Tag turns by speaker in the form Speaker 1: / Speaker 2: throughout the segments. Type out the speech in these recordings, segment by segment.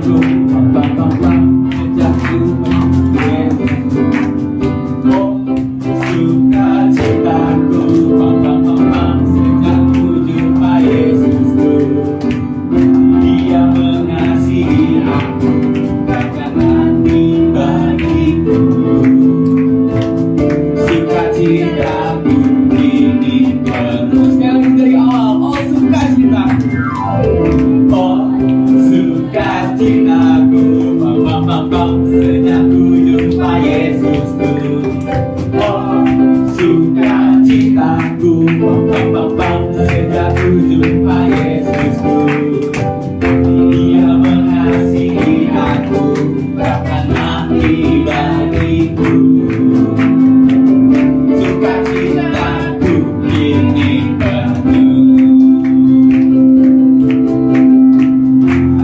Speaker 1: cita-citaku, sejak ku Yesusku. Oh, sukacitaku, sejak ku jumpa Yesusku. Dia mengasihi aku, takkan mati bagiku. Sukacitaku ini penuh. Sekali lagi dari awal. Oh, sukacitaku. Oh, sukacitaku, sejak ku jumpa Yesusku. Oh, sukacitaku, sejak ku jumpa Yesusku. Dia mengasihi aku, bahkan mati bagiku. Sukacitaku ini penuh.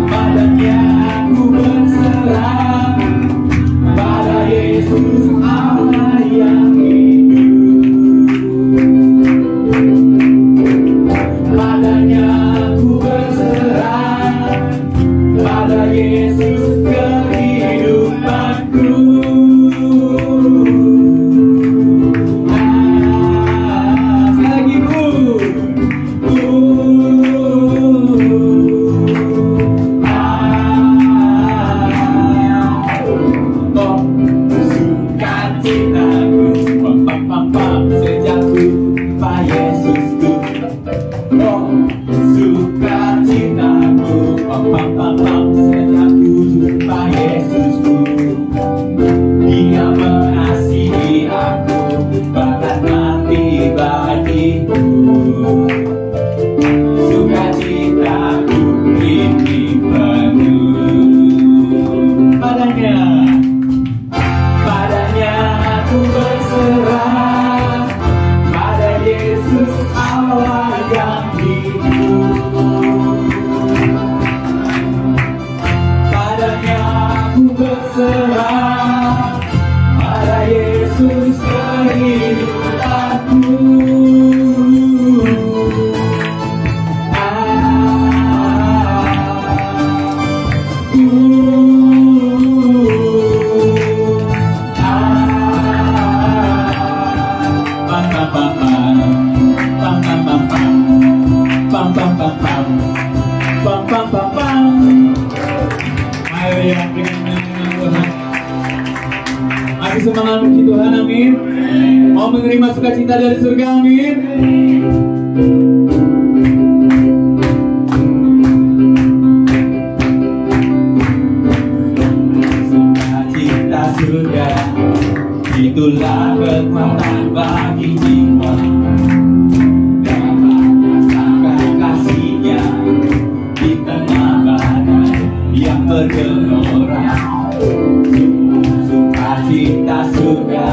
Speaker 1: Padanya aku berserah, pada Yesus Allah yang hidup. Padanya aku berserah, pada Yesus kehidupanku. Sekali lagi oh, sukacitaku, sejak ku jumpa Yesusku. Oh, sukacitaku, sejak ku jumpa Yesusku. Dia mengasihi aku, bahkan mati bagiku. Sukacitaku ini penuh. Padanya aku berserah, pada Yesus Allah yang hidup. Padanya aku berserah, pada Yesus kehidupanku. Ayo yang dengan Tuhan. Masih semangat puji Tuhan, amin. Mau menerima sukacita dari surga, amin. Sukacita surga, itulah kekuatan bagi jiwa. Dapat rasakan kasihnya di tengah badai yang bergelora. Sukacita surga,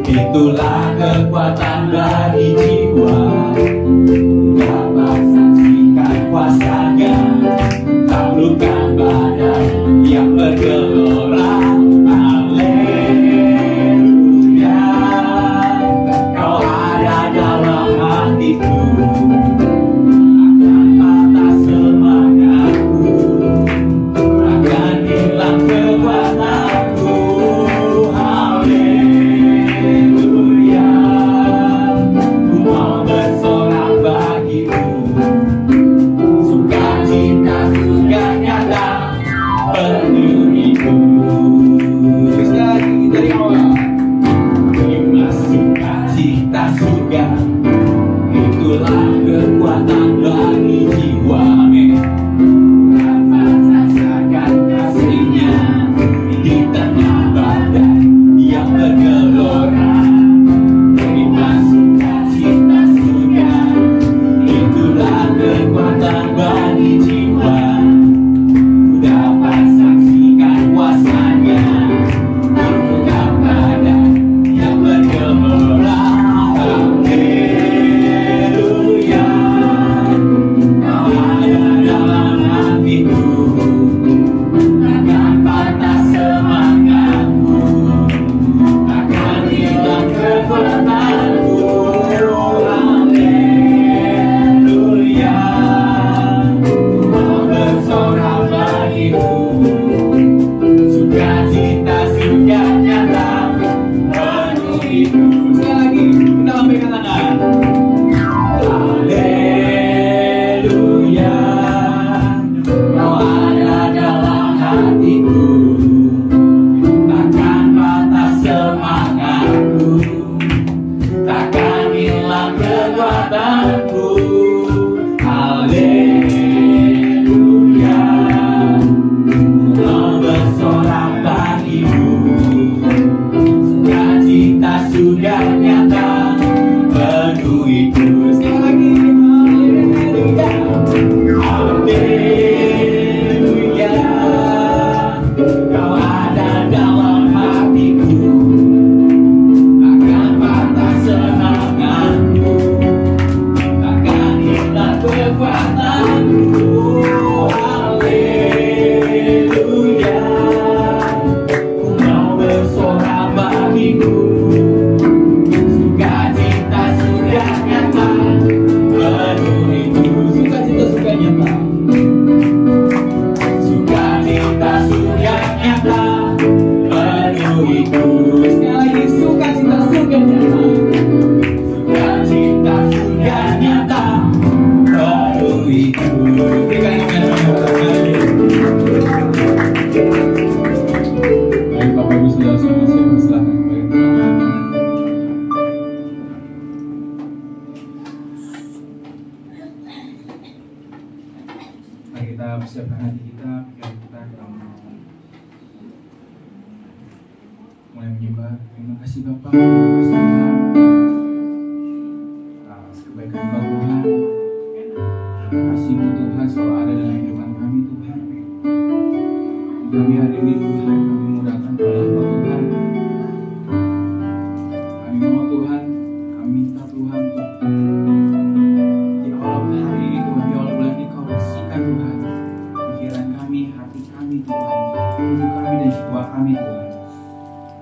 Speaker 1: itulah kekuatan bagi jiwa. Dapat saksikan kuasanya, taklukkan badai yang bergelora. Haleluya, kau ada dalam hatiku. Akan patah semangatku, akan hilang kekuatanku. Haleluya, ku mau bersorak bagimu. Sukacita surga nyata penuhiku. Sekali dari awal. Terima sukacita surga, itulah kekuatan bagi jiwa. Amin. Rasakan kasihnya di tengah badai yang bergelora. Terima sukacita surga, itulah kekuatan bagi jiwa. Dapat saksikan kuasanya, taklukkan badai yang bergelora. Haleluya, kau ada dalam hatiku. Takkan patah semangatku, takkan hilang kekuatanku. Haleluya, ku Berikan amin yang pertama. Baik Bapak Ibu Saudara semua, saya persilahkan bagi teman-teman. Mari kita persiapkan hati kita, pikiran kita mau mulai menyembah. Terima kasih Bapak, terima kasih Tuhan atas kebaikan Kau Tuhan. Kasih-Mu Tuhan selalu ada dalam kehidupan kami Tuhan. Kami hari ini Tuhan, kami mau datang kepada Engkau Tuhan. Kami mau Tuhan, kami minta Tuhan untuk di awal hari ini Tuhan, di awal bulan ini Kau bersihkan Tuhan pikiran kami, hati kami Tuhan, tubuh kami dan jiwa kami Tuhan.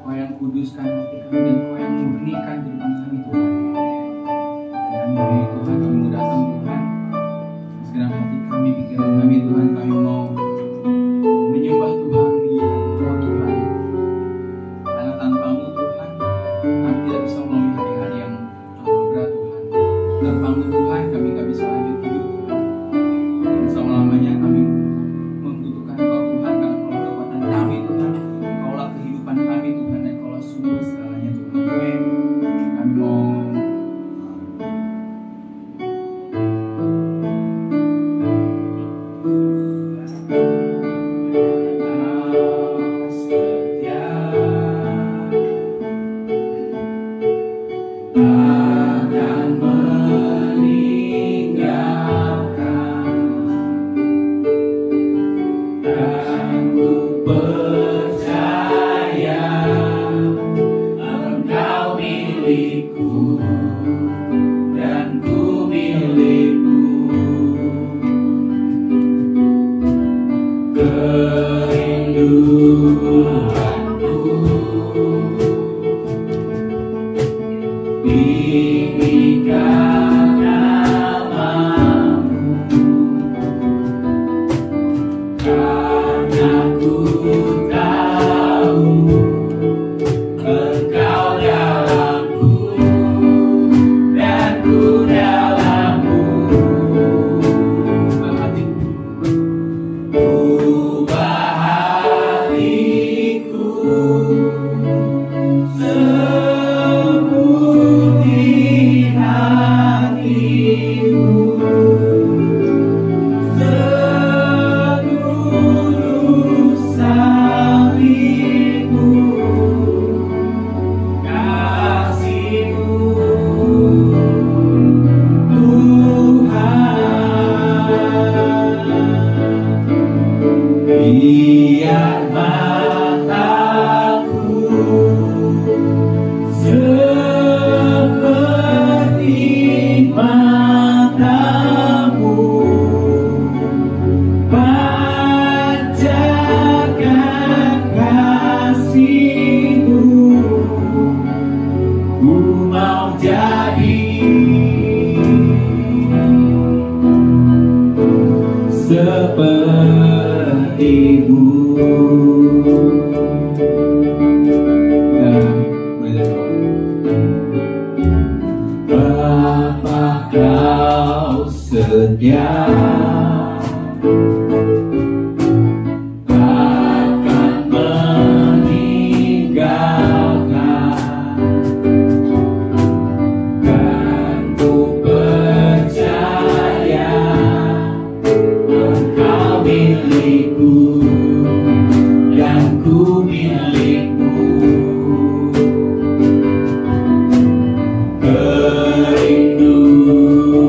Speaker 1: Kau yang kuduskan hati kami dan Kau yang murnikan kehidupan kami Tuhan. Dan kami hari ini Tuhan, kami mau datang Tuhan, segenap hati kami, pikiran kami Tuhan, kami mau menyembah Tuhan, mengingat Engkau Tuhan. Karena tanpa-Mu Tuhan, kami tidak bisa melalui hari-hari yang berat Tuhan. Tanpa-Mu Tuhan, kami tidak bisa lanjut hidup Tuhan. Dan selama-lamanya kami membutuhkan Engkau Tuhan, karena Kaulah kekuatan kami Tuhan, Kaulah kehidupan kami Tuhan, dan Kaulah sumber segalanya Tuhan. Amin. Kami mau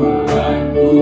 Speaker 2: Kerinduanku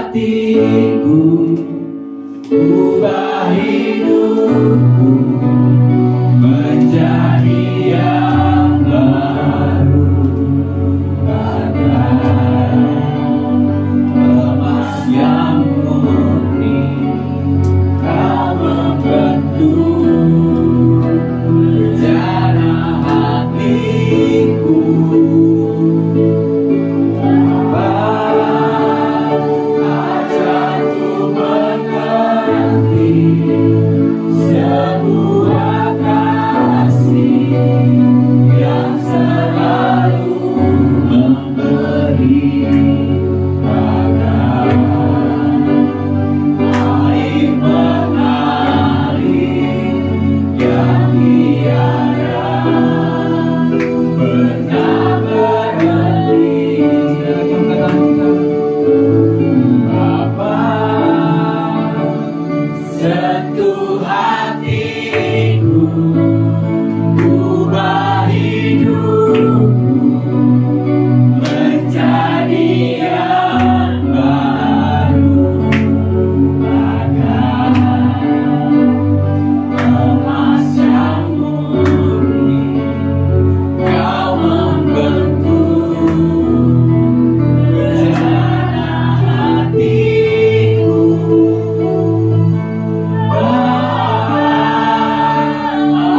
Speaker 1: hatiku, ubah hidupku menjadi yang baru, bagai emas yang murni. Kau membentuk rencana hatiku. Ajarku mengerti sebuah kasih yang selalu memberi, bagai air mengalir yang tiada pernah berhenti. Bapa, sentuh hatiku, ubah hidupku menjadi yang baru, bagai emas yang murni. Kau membentuk rencana hatiku.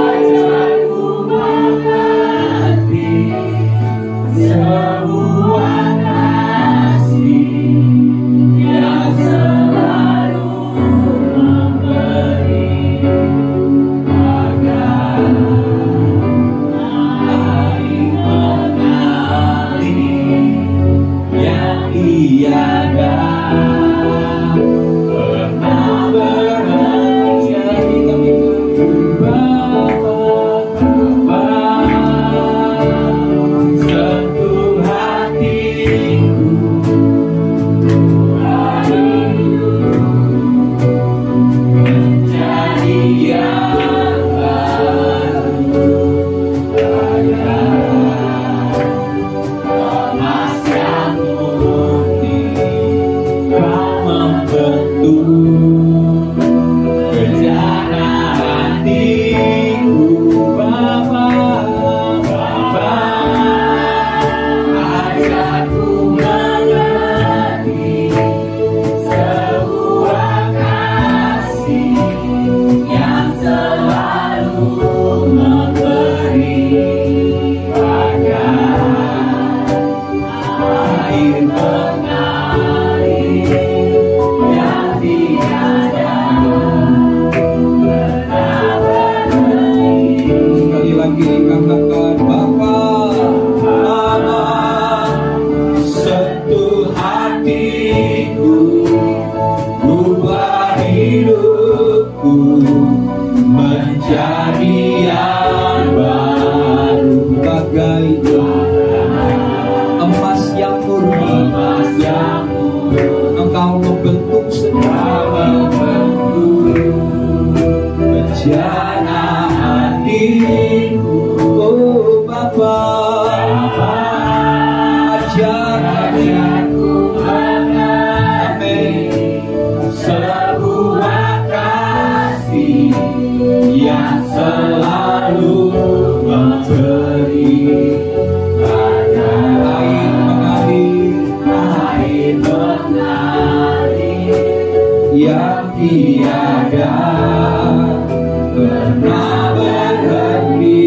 Speaker 1: Ajarku mengerti sebuah kasih yang selalu memberi, bagai air mengalir yang tiada pernah berhenti. Sentuh hatiku, menjadi yang baru, bagai emas yang murni. Kau membentuk rencana hatiku. Bapa, Bapa, ajarku mengerti sebuah kasih yang selalu memberi, bagai air mengalir yang tiada pernah berhenti. Sekali lagi katakan, Bapa, Bapa, sentuh hatiku, ubah hidupku menjadi yang baru, bagai emas yang murni. Emas yang murni. Engkau membentuk segala rencana hatiku. Oh Bapa, ajarku mengerti sebuah kasih yang selalu memberi, bagai air mengalir yang tiada pernah berhenti.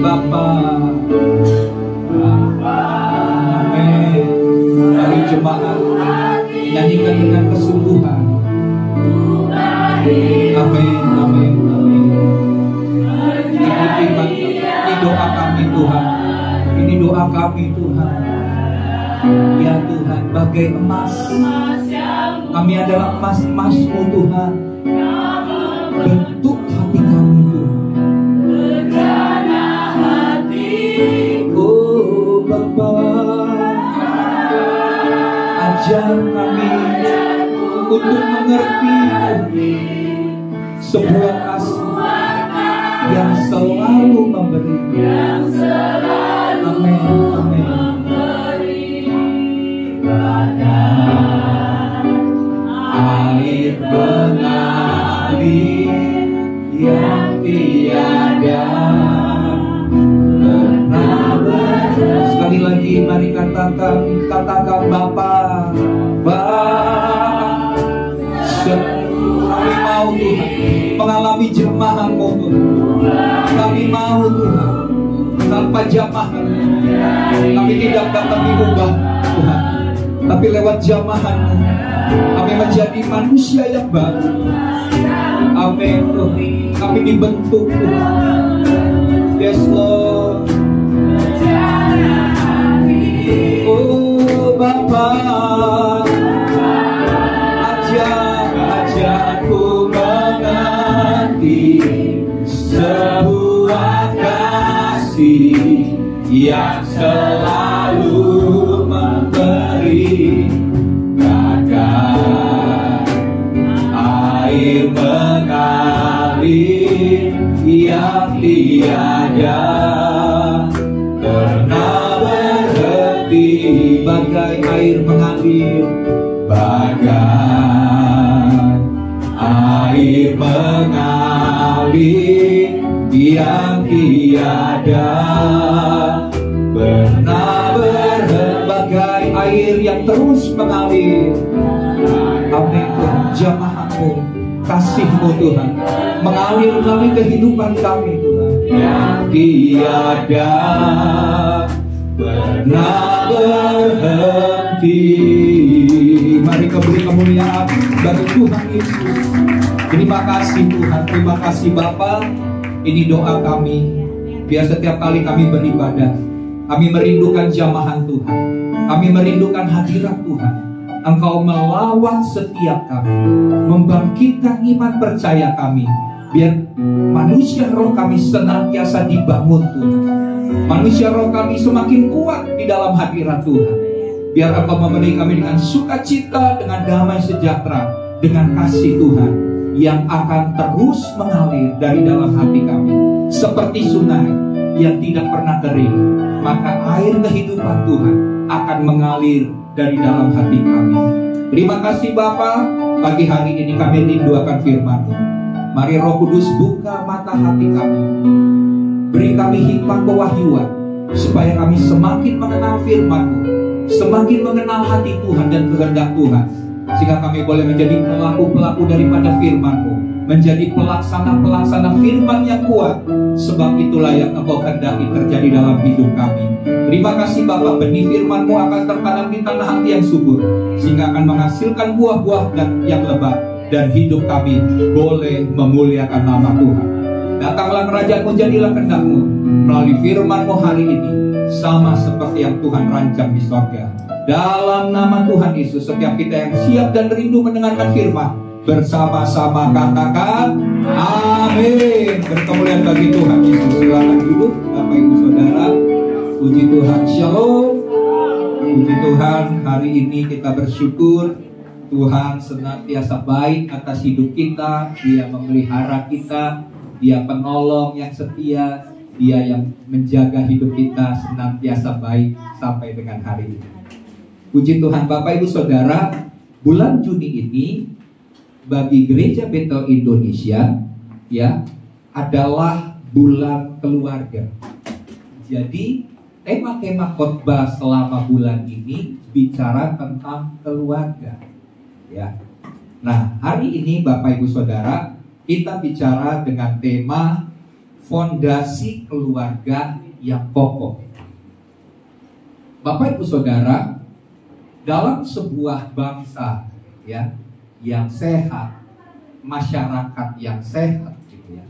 Speaker 1: Bapa, amin. Mari jemaat nyanyikan dengan kesungguhan. Amin, amin, amin. Ini doa kami Tuhan. Ini doa kami Tuhan. Ya Tuhan, bagai emas. Kami adalah emas-emas-Mu Tuhan. Bentuk hati kami Tuhan. Oh Bapa, ajar kami untuk mengerti sebuah kasih yang selalu memberi. Amin, amin.
Speaker 2: katakan Bapa. Kami mau Tuhan mengalami jamahan-Mu Tuhan. Kami mau Tuhan tanpa jamahan kami tidak dapat diubah Tuhan, tapi lewat jamahan-Mu kami menjadi manusia yang baru. Amin Tuhan. Kami dibentuk Tuhan. Yes Lord. Oh Bapa, ajarku mengerti sebuah kasih yang selalu memberi, bagaikan air mengalir yang tiada pernah berhenti, bagai air mengalir, bagai air mengalir yang tiada pernah berhenti, bagai air yang terus mengalir. Amin Tuhan. Jamaah-Mu, kasih-Mu Tuhan mengalir melalui kehidupan kami Tuhan, yang tiada pernah berhenti. Mari beri kemuliaan bagi Tuhan Yesus. Terima kasih Tuhan, terima kasih Bapa. Ini doa kami, biar setiap kali kami beribadah, kami merindukan jamahan Tuhan, kami merindukan hadirat Tuhan. Engkau melawat setiap kami, membangkitkan iman percaya kami, biar manusia roh kami senantiasa dibangun Tuhan. Manusia roh kami semakin kuat di dalam hadirat Tuhan. Biar Engkau memberi kami dengan sukacita, dengan damai sejahtera, dengan kasih Tuhan yang akan terus mengalir dari dalam hati kami, seperti sungai yang tidak pernah kering. Maka air kehidupan Tuhan akan mengalir dari dalam hati kami. Terima kasih Bapa, pagi hari ini kami rindu akan firman-Mu. Mari Roh Kudus buka mata hati kami, beri kami hikmat pewahyuan, supaya kami semakin mengenal firman-Mu, semakin mengenal hati Tuhan dan kehendak Tuhan, sehingga kami boleh menjadi pelaku-pelaku daripada firman-Mu, menjadi pelaksana-pelaksana firman yang kuat. Sebab itulah yang Engkau kehendaki terjadi dalam hidup kami. Terima kasih Bapa, benih firman-Mu akan tertanam di tanah hati yang subur, sehingga akan menghasilkan buah-buah dan yang lebat, dan hidup kami boleh memuliakan nama Tuhan. Datanglah kerajaan-Mu, jadilah kehendak-Mu melalui firman-Mu hari ini, sama seperti yang Tuhan rancang di sorga. Dalam nama Tuhan Yesus, setiap kita yang siap dan rindu mendengarkan firman, bersama-sama katakan amin. Berkemuliaan bagi Tuhan Yesus. Silakan duduk Bapak Ibu Saudara. Puji Tuhan, shalom. Puji Tuhan, hari ini kita bersyukur Tuhan senantiasa baik atas hidup kita. Dia memelihara kita, Dia penolong yang setia, Dia yang menjaga hidup kita senantiasa baik sampai dengan hari ini. Puji Tuhan Bapak Ibu Saudara, bulan Juni ini bagi Gereja Betel Indonesia ya adalah bulan keluarga. Jadi tema-tema khotbah selama bulan ini bicara tentang keluarga ya. Nah, hari ini Bapak Ibu Saudara, kita bicara dengan tema fondasi keluarga yang kokoh. Bapak Ibu Saudara, dalam sebuah bangsa ya yang sehat, masyarakat yang sehat gitu ya,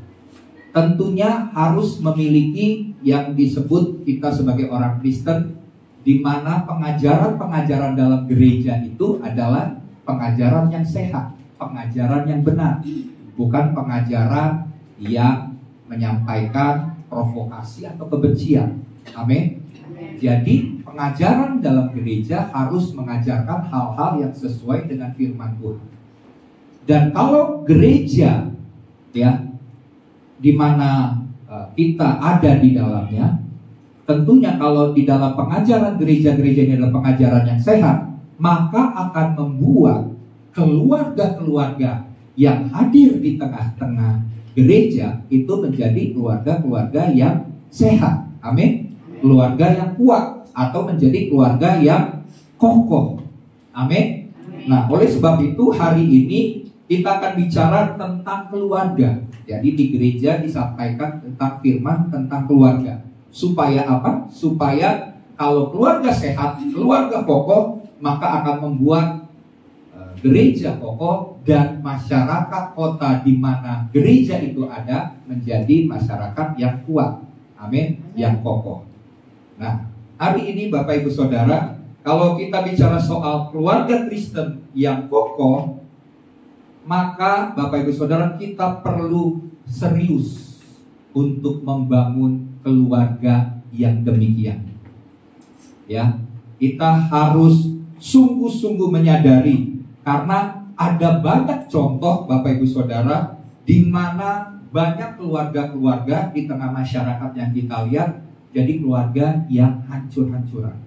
Speaker 2: tentunya harus memiliki yang disebut kita sebagai orang Kristen, di mana pengajaran-pengajaran dalam gereja itu adalah pengajaran yang sehat, pengajaran yang benar, bukan pengajaran yang menyampaikan provokasi atau kebencian. Amin. Jadi pengajaran dalam gereja harus mengajarkan hal-hal yang sesuai dengan firman Tuhan. Dan kalau gereja ya di mana kita ada di dalamnya, tentunya kalau di dalam pengajaran gereja-gereja ini adalah pengajaran yang sehat, maka akan membuat keluarga-keluarga yang hadir di tengah-tengah gereja itu menjadi keluarga-keluarga yang sehat. Amin. Keluarga yang kuat. atau menjadi keluarga yang kokoh. Amin. Nah, oleh sebab itu hari ini kita akan bicara tentang keluarga. Jadi di gereja disampaikan tentang firman tentang keluarga. Supaya apa? Supaya kalau keluarga sehat, keluarga kokoh, maka akan membuat gereja kokoh dan masyarakat kota di mana gereja itu ada menjadi masyarakat yang kuat. Amin, yang kokoh. Nah, hari ini Bapak Ibu Saudara, kalau kita bicara soal keluarga Kristen yang kokoh, maka Bapak Ibu Saudara kita perlu serius untuk membangun keluarga yang demikian. Ya, kita harus sungguh-sungguh menyadari karena ada banyak contoh Bapak Ibu Saudara di mana banyak keluarga-keluarga di tengah masyarakat yang kita lihat jadi keluarga yang hancur-hancuran.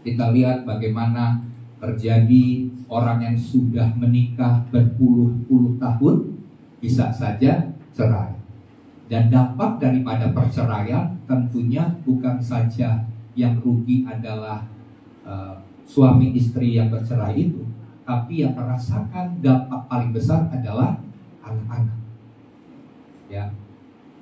Speaker 2: Kita lihat bagaimana terjadi orang yang sudah menikah berpuluh-puluh tahun bisa saja cerai. Dan dampak daripada perceraian tentunya bukan saja yang rugi adalah suami istri yang bercerai itu, tapi yang merasakan dampak paling besar adalah anak-anak. Ya.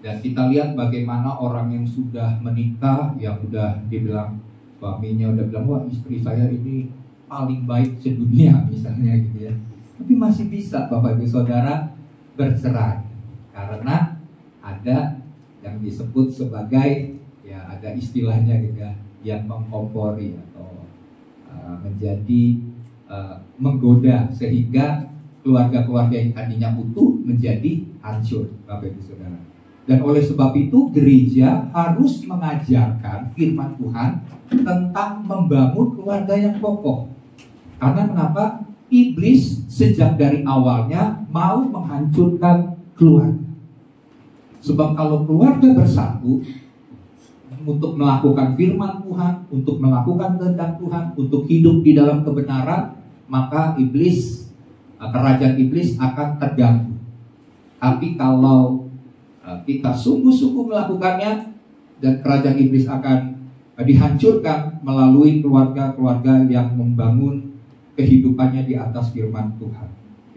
Speaker 2: Dan kita lihat bagaimana orang yang sudah menikah, yang udah dibilang suaminya udah bilang, wah istri saya ini paling baik sedunia misalnya gitu ya, tapi masih bisa Bapak Ibu Saudara bercerai karena ada yang disebut sebagai, ya ada istilahnya gitu ya, yang mengkompori atau menjadi menggoda sehingga keluarga-keluarga yang tadinya utuh menjadi hancur Bapak Ibu Saudara. Dan oleh sebab itu gereja harus mengajarkan firman Tuhan tentang membangun keluarga yang kokoh. Karena kenapa? Iblis sejak dari awalnya mau menghancurkan keluarga. Sebab kalau keluarga bersatu untuk melakukan firman Tuhan, untuk melakukan kehendak Tuhan, untuk hidup di dalam kebenaran, maka kerajaan iblis akan terganggu. Tapi kalau kita sungguh-sungguh melakukannya, dan kerajaan iblis akan dihancurkan melalui keluarga-keluarga yang membangun kehidupannya di atas firman Tuhan.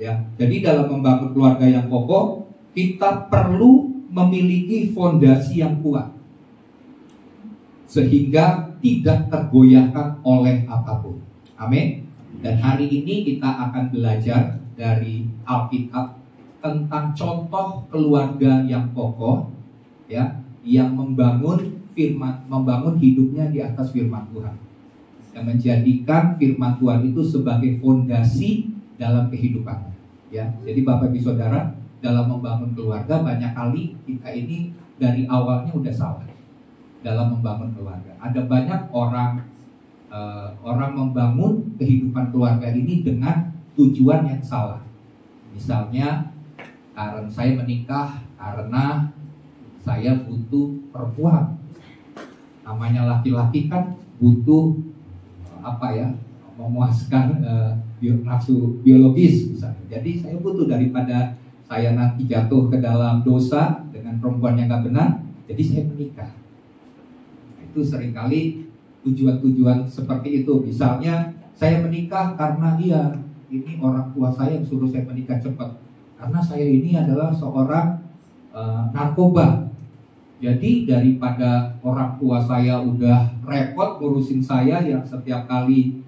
Speaker 2: Ya, jadi dalam membangun keluarga yang kokoh, kita perlu memiliki fondasi yang kuat sehingga tidak tergoyahkan oleh apapun. Amin. Dan hari ini kita akan belajar dari Alkitab tentang contoh keluarga yang kokoh, ya, yang membangun hidupnya di atas firman Tuhan, yang menjadikan firman Tuhan itu sebagai fondasi dalam kehidupannya. Ya, jadi Bapak Ibu Saudara, dalam membangun keluarga banyak kali kita ini dari awalnya udah salah dalam membangun keluarga. Ada banyak orang membangun kehidupan keluarga ini dengan tujuan yang salah. Misalnya, karena saya menikah karena saya butuh perempuan. Namanya laki-laki kan butuh memuaskan nafsu biologis misalnya. Jadi saya butuh, daripada saya nanti jatuh ke dalam dosa dengan perempuan yang gak benar, jadi saya menikah. Itu seringkali tujuan-tujuan seperti itu. Misalnya saya menikah karena ini orang tua saya yang suruh saya menikah cepat, karena saya ini adalah seorang narkoba. Jadi daripada orang tua saya udah repot ngurusin saya, yang setiap kali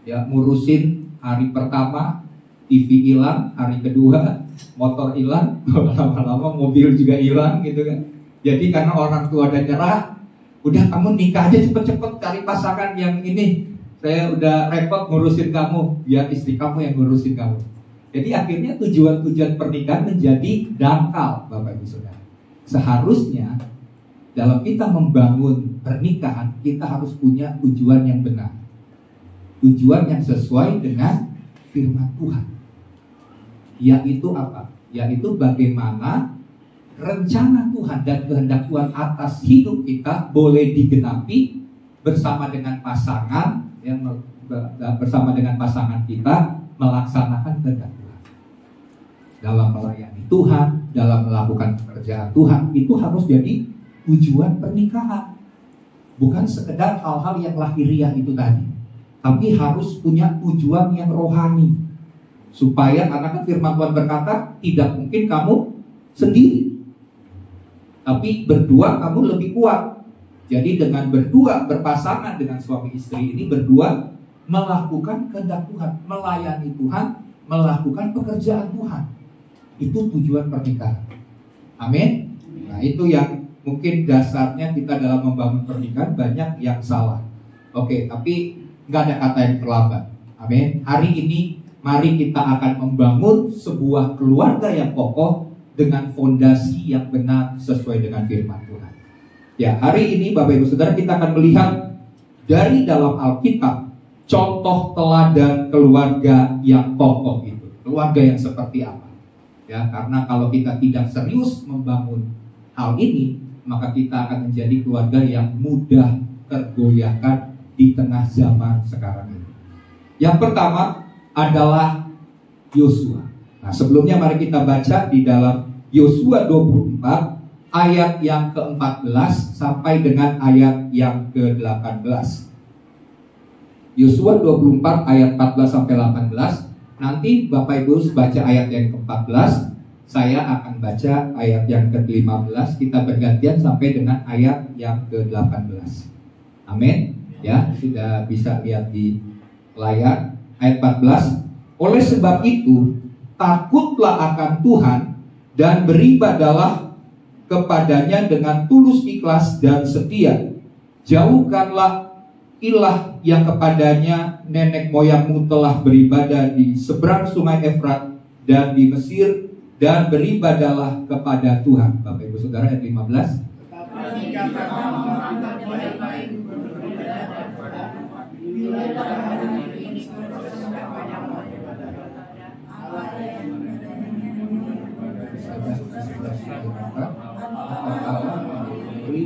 Speaker 2: ngurusin hari pertama TV hilang, hari kedua motor hilang, lama-lama mobil juga hilang gitu kan. Jadi karena orang tua udah nyerah, udah kamu nikah aja cepet-cepet, cari pasangan yang ini, saya udah repot ngurusin kamu, biar istri kamu yang ngurusin kamu. Jadi akhirnya tujuan-tujuan pernikahan menjadi dangkal Bapak Ibu Saudara. Seharusnya dalam kita membangun pernikahan, kita harus punya tujuan yang benar, tujuan yang sesuai dengan firman Tuhan. Yaitu apa? Yaitu bagaimana rencana Tuhan dan kehendak Tuhan atas hidup kita boleh digenapi bersama dengan pasangan kita melaksanakan kehendak Tuhan. Dalam melayani Tuhan, dalam melakukan pekerjaan Tuhan, itu harus jadi tujuan pernikahan. bukan sekedar hal-hal yang lahiriah itu tadi, tapi harus punya tujuan yang rohani. Supaya, karena kan firman Tuhan berkata, tidak mungkin kamu sendiri, tapi berdua kamu lebih kuat. Jadi dengan berdua, berpasangan dengan suami istri ini berdua melakukan kehendak Tuhan, melayani Tuhan, melakukan pekerjaan Tuhan. Itu tujuan pernikahan. Amin. Nah, itu yang mungkin dasarnya kita dalam membangun pernikahan banyak yang salah. Oke, tapi nggak ada kata yang terlambat. Amin. Hari ini mari kita akan membangun sebuah keluarga yang kokoh dengan fondasi yang benar sesuai dengan firman Tuhan. Ya, hari ini Bapak Ibu Saudara kita akan melihat dari dalam Alkitab contoh teladan keluarga yang kokoh itu. Keluarga yang seperti apa? Ya, karena kalau kita tidak serius membangun hal ini, maka kita akan menjadi keluarga yang mudah tergoyahkan di tengah zaman sekarang ini. Yang pertama adalah Yosua. Nah, sebelumnya mari kita baca di dalam Yosua 24 ayat yang ke-14 sampai dengan ayat yang ke-18. Yosua 24 ayat 14 sampai 18. Nanti Bapak Ibu baca ayat yang ke-14, saya akan baca ayat yang ke-15. Kita bergantian sampai dengan ayat yang ke-18. Amin. Ya, sudah bisa lihat di layar ayat 14. Oleh sebab itu, takutlah akan Tuhan dan beribadahlah kepadanya dengan tulus ikhlas dan setia. Jauhkanlah ilah yang kepadanya nenek moyangmu telah beribadah di seberang sungai Efrat dan di Mesir, dan beribadahlah kepada Tuhan. Bapak Ibu Saudara, ayat 15.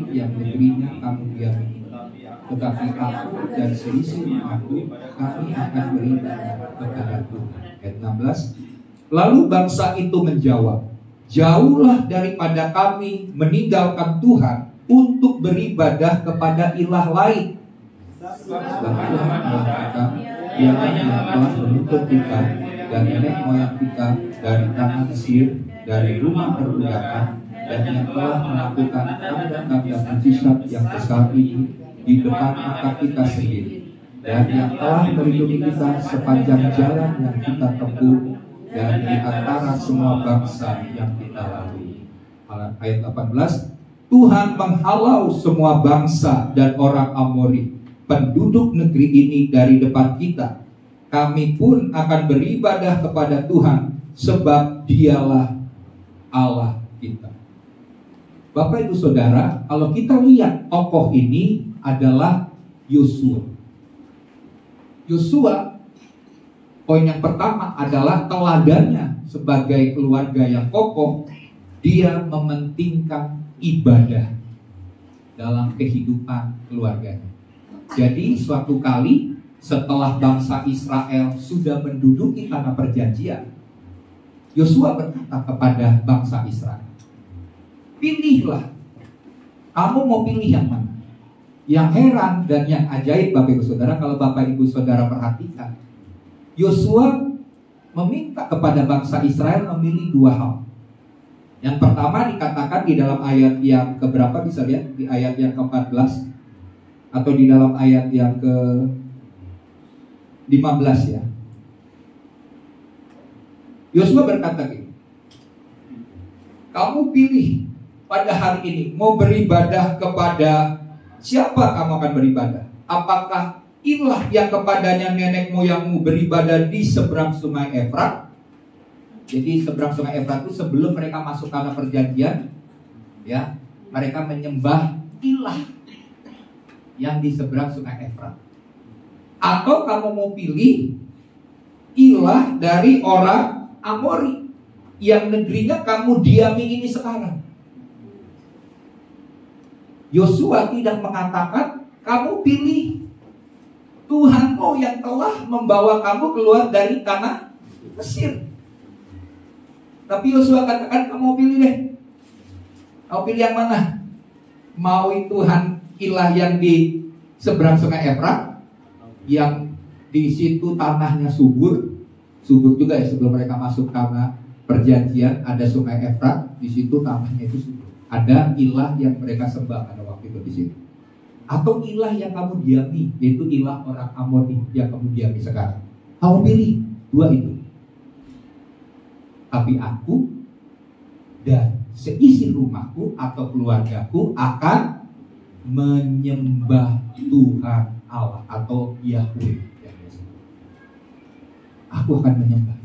Speaker 2: Yang negerinya kamu diami, tetapi aku dan selisih aku, kami akan beribadah kepada Tuhan. Ayat 16. Lalu bangsa itu menjawab, jauhlah daripada kami meninggalkan Tuhan untuk beribadah kepada ilah lain. Sebab Tuhan Allah kita, Dialah yang telah menuntut kita dan nenek moyang kita dari tanah Mesir, dari rumah perbudakan, dan yang telah melakukan tanda-tanda mujizat yang besar ini di depan mata kita sendiri, dan yang telah melindungi kita sepanjang jalan yang kita tempuh dan di antara semua bangsa yang kita lalui. Ayat 18. Tuhan menghalau semua bangsa dan orang Amori, penduduk negeri ini, dari depan kita. Kami pun akan beribadah kepada Tuhan, sebab Dialah Allah kita. Bapak Ibu Saudara, kalau kita lihat tokoh ini adalah Yosua. Yosua, poin yang pertama adalah teladannya sebagai keluarga yang kokoh. Dia mementingkan ibadah dalam kehidupan keluarganya. Jadi suatu kali setelah bangsa Israel sudah menduduki tanah perjanjian, Yosua berkata kepada bangsa Israel, pilihlah, kamu mau pilih yang mana? Yang heran dan yang ajaib Bapak Ibu Saudara, kalau Bapak Ibu Saudara perhatikan, Yosua meminta kepada bangsa Israel memilih dua hal. Yang pertama dikatakan di dalam ayat yang keberapa, bisa lihat di ayat yang ke-14 atau di dalam ayat yang ke-15 ya. Yosua berkata gini, kamu pilih pada hari ini mau beribadah kepada siapa kamu akan beribadah? Apakah ilah yang kepadanya nenek moyangmu beribadah di seberang sungai Efrat? Jadi seberang sungai Efrat itu sebelum mereka masuk tanah perjanjian, ya, mereka menyembah ilah yang di seberang sungai Efrat. Atau kamu mau pilih ilah dari orang Amori yang negerinya kamu diami ini sekarang? Yosua tidak mengatakan kamu pilih Tuhanmu yang telah membawa kamu keluar dari tanah Mesir. Tapi Yosua katakan kamu pilih deh. Kamu pilih yang mana? Mau Tuhan ilah yang di seberang sungai Efrat, yang di situ tanahnya subur juga ya, sebelum mereka masuk tanah perjanjian ada sungai Efrat, di situ tanahnya itu subur. Ada ilah yang mereka sembah pada waktu itu di situ. Atau ilah yang kamu diami, yaitu ilah orang Amoni yang kamu diami sekarang. Kamu pilih dua itu. Tapi aku dan seisi rumahku atau keluargaku akan menyembah Tuhan Allah atau Yahweh. Aku akan menyembah.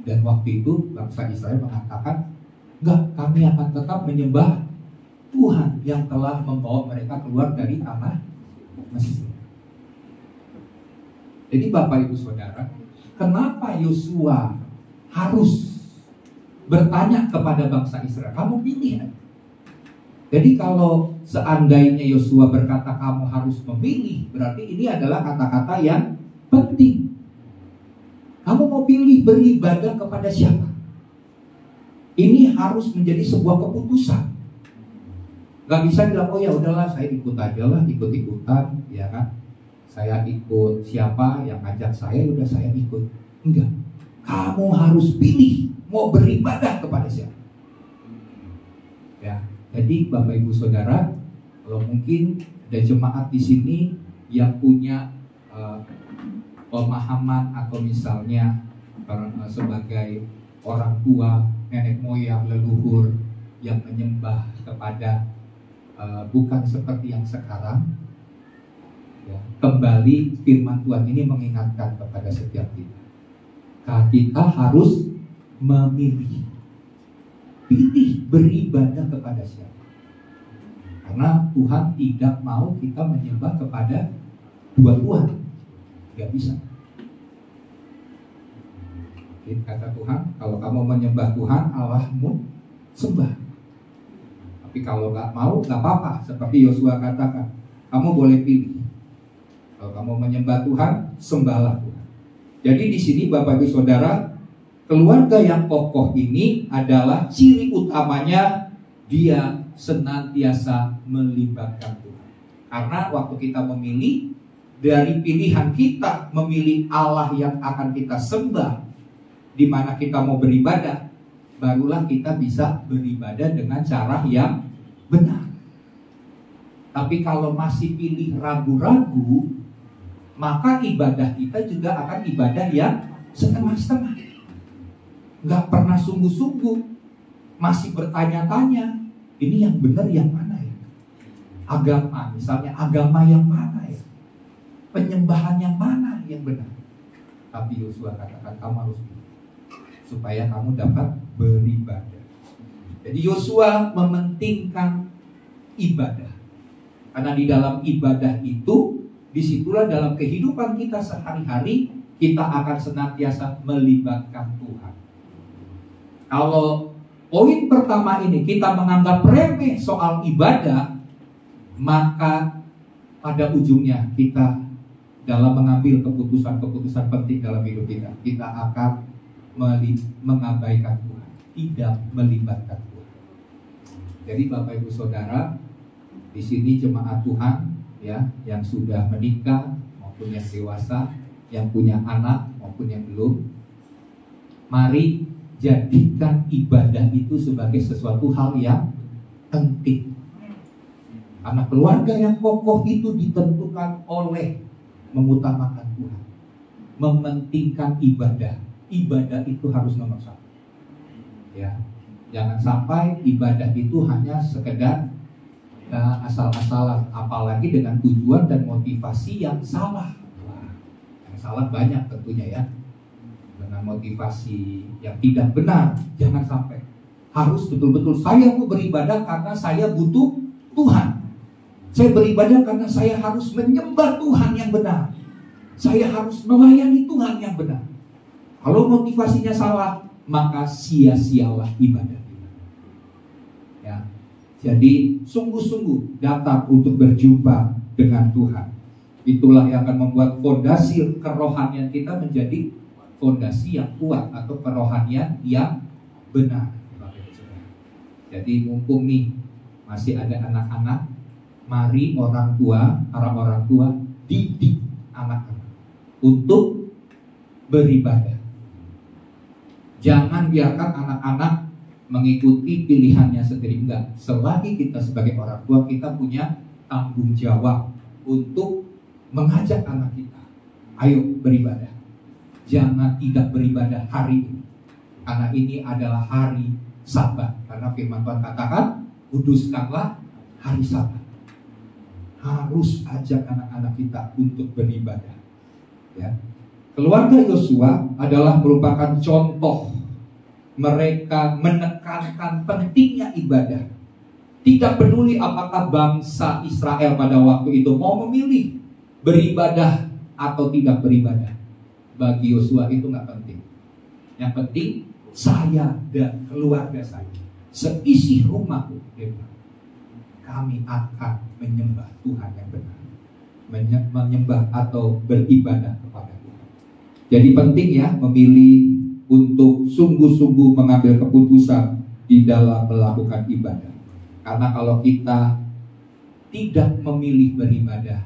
Speaker 2: Dan waktu itu bangsa Israel mengatakan, enggak, kami akan tetap menyembah Tuhan yang telah membawa mereka keluar dari tanah Mesir. Jadi Bapak Ibu Saudara, kenapa Yosua harus bertanya kepada bangsa Israel? Kamu pilih ya? Jadi kalau seandainya Yosua berkata kamu harus memilih, berarti ini adalah kata-kata yang penting. Kamu mau pilih beribadah kepada siapa? Ini harus menjadi sebuah keputusan. Gak bisa bilang, oh ya udahlah saya ikut aja lah, ikut-ikutan, ya kan? Saya ikut siapa yang ngajak saya, udah saya ikut. Enggak, kamu harus pilih mau beribadah kepada siapa. Ya, jadi Bapak Ibu Saudara, kalau mungkin ada jemaat di sini yang punya pemahaman atau misalnya sebagai orang tua, nenek moyang, leluhur yang menyembah kepada bukan seperti yang sekarang, ya, kembali firman Tuhan ini mengingatkan kepada setiap kita. Kita harus memilih, pilih beribadah kepada siapa. Karena Tuhan tidak mau kita menyembah kepada dua Tuhan, nggak bisa. Kata Tuhan, kalau kamu menyembah Tuhan Allahmu, sembah. Tapi kalau nggak mau, nggak apa-apa. Seperti Yosua katakan, kamu boleh pilih. Kalau kamu menyembah Tuhan, sembahlah Tuhan. Jadi di sini Bapak Ibu Saudara, keluarga yang kokoh ini adalah ciri utamanya dia senantiasa melibatkan Tuhan. Karena waktu kita memilih, dari pilihan kita memilih Allah yang akan kita sembah, di mana kita mau beribadah, barulah kita bisa beribadah dengan cara yang benar. Tapi kalau masih pilih ragu-ragu, maka ibadah kita juga akan ibadah yang setengah-setengah. Nggak pernah sungguh-sungguh, masih bertanya-tanya, ini yang benar yang mana ya? Agama, misalnya agama yang mana ya? Penyembahan yang mana yang benar? Tapi Yosua katakan kamu harus pilih, supaya kamu dapat beribadah. Jadi Yosua mementingkan ibadah. Karena di dalam ibadah itu, disitulah dalam kehidupan kita sehari-hari, kita akan senantiasa melibatkan Tuhan. Kalau poin pertama ini kita menganggap remeh soal ibadah, maka pada ujungnya kita dalam mengambil keputusan-keputusan penting dalam hidup kita, kita akan mengabaikan Tuhan, tidak melibatkan Tuhan. Jadi Bapak Ibu Saudara, di sini jemaat Tuhan ya, yang sudah menikah maupun yang dewasa, yang punya anak maupun yang belum, mari jadikan ibadah itu sebagai sesuatu hal yang penting. Karena keluarga yang kokoh itu ditentukan oleh mengutamakan Tuhan, mementingkan ibadah. Ibadah itu harus nomor satu. Ya, jangan sampai ibadah itu hanya sekedar asal-asalan, apalagi dengan tujuan dan motivasi yang salah. Yang salah banyak tentunya ya. Dengan motivasi yang tidak benar, jangan sampai. Harus betul-betul saya mau beribadah karena saya butuh Tuhan. Saya beribadah karena saya harus menyembah Tuhan yang benar. Saya harus melayani Tuhan yang benar. Kalau motivasinya salah, maka sia-sialah ibadah. Ya. Jadi sungguh-sungguh datang untuk berjumpa dengan Tuhan. Itulah yang akan membuat fondasi kerohanian kita menjadi fondasi yang kuat atau kerohanian yang benar. Jadi mumpung nih masih ada anak-anak Mari para orang tua didik anak-anak untuk beribadah. Jangan biarkan anak-anak mengikuti pilihannya sendiri. Enggak. Selagi kita sebagai orang tua, kita punya tanggung jawab untuk mengajak anak kita, ayo beribadah. Jangan tidak beribadah hari ini, karena ini adalah hari Sabat. Karena firman Tuhan katakan, kuduskanlah hari Sabat. Harus ajak anak-anak kita untuk beribadah. Ya. Keluarga Yosua adalah merupakan contoh. Mereka menekankan pentingnya ibadah. Tidak peduli apakah bangsa Israel pada waktu itu mau memilih beribadah atau tidak beribadah. Bagi Yosua itu nggak penting. Yang penting saya dan keluarga saya, seisi rumahku, kami akan menyembah Tuhan yang benar, menyembah atau beribadah kepada Tuhan. Jadi penting ya memilih untuk sungguh-sungguh mengambil keputusan di dalam melakukan ibadah. Karena kalau kita tidak memilih beribadah,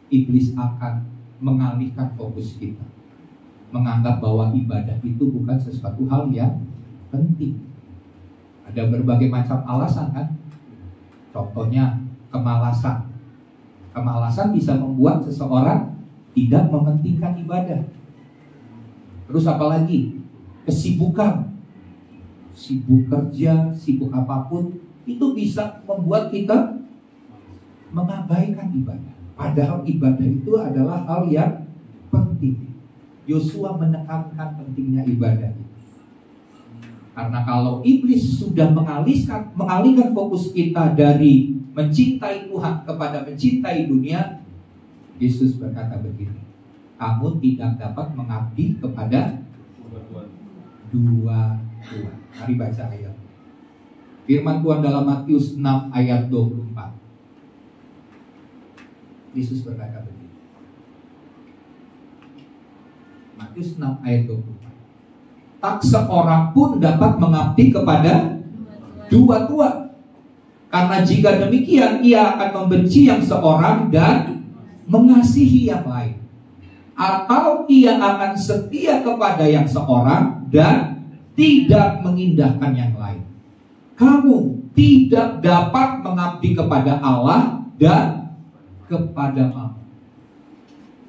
Speaker 2: iblis akan mengalihkan fokus kita, menganggap bahwa ibadah itu bukan sesuatu hal yang penting. Ada berbagai macam alasan kan. Contohnya kemalasan. Kemalasan bisa membuat seseorang tidak mementingkan ibadah. Terus apalagi? Kesibukan. Sibuk kerja, sibuk apapun, itu bisa membuat kita mengabaikan ibadah. Padahal ibadah itu adalah hal yang penting. Yosua menekankan pentingnya ibadah itu. Karena kalau iblis sudah mengalihkan fokus kita dari mencintai Tuhan kepada mencintai dunia, Yesus berkata begini, kamu tidak dapat mengabdi kepada dua Tuhan. Mari baca ayat. Firman Tuhan dalam Matius 6 ayat 24. Yesus berkata begini. Matius 6 ayat 24. Tak seorang pun dapat mengabdi kepada dua Tuhan. Karena jika demikian, ia akan membenci yang seorang dan mengasihi yang lain. Atau ia akan setia kepada yang seorang dan tidak mengindahkan yang lain. Kamu tidak dapat mengabdi kepada Allah dan kepada Mammon.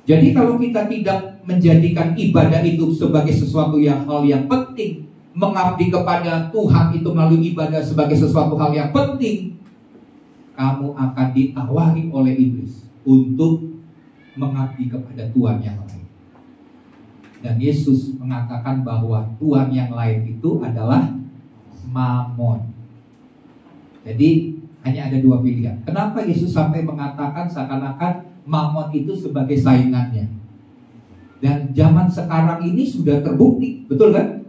Speaker 2: Jadi kalau kita tidak menjadikan ibadah itu sebagai sesuatu hal yang penting, mengabdi kepada Tuhan itu melalui ibadah sebagai sesuatu hal yang penting, kamu akan ditawari oleh iblis untuk mengabdi kepada Tuhan yang lain. Dan Yesus mengatakan bahwa Tuhan yang lain itu adalah Mammon. Jadi hanya ada dua pilihan. Kenapa Yesus sampai mengatakan seakan-akan Mammon itu sebagai saingannya? Dan zaman sekarang ini sudah terbukti, betul kan?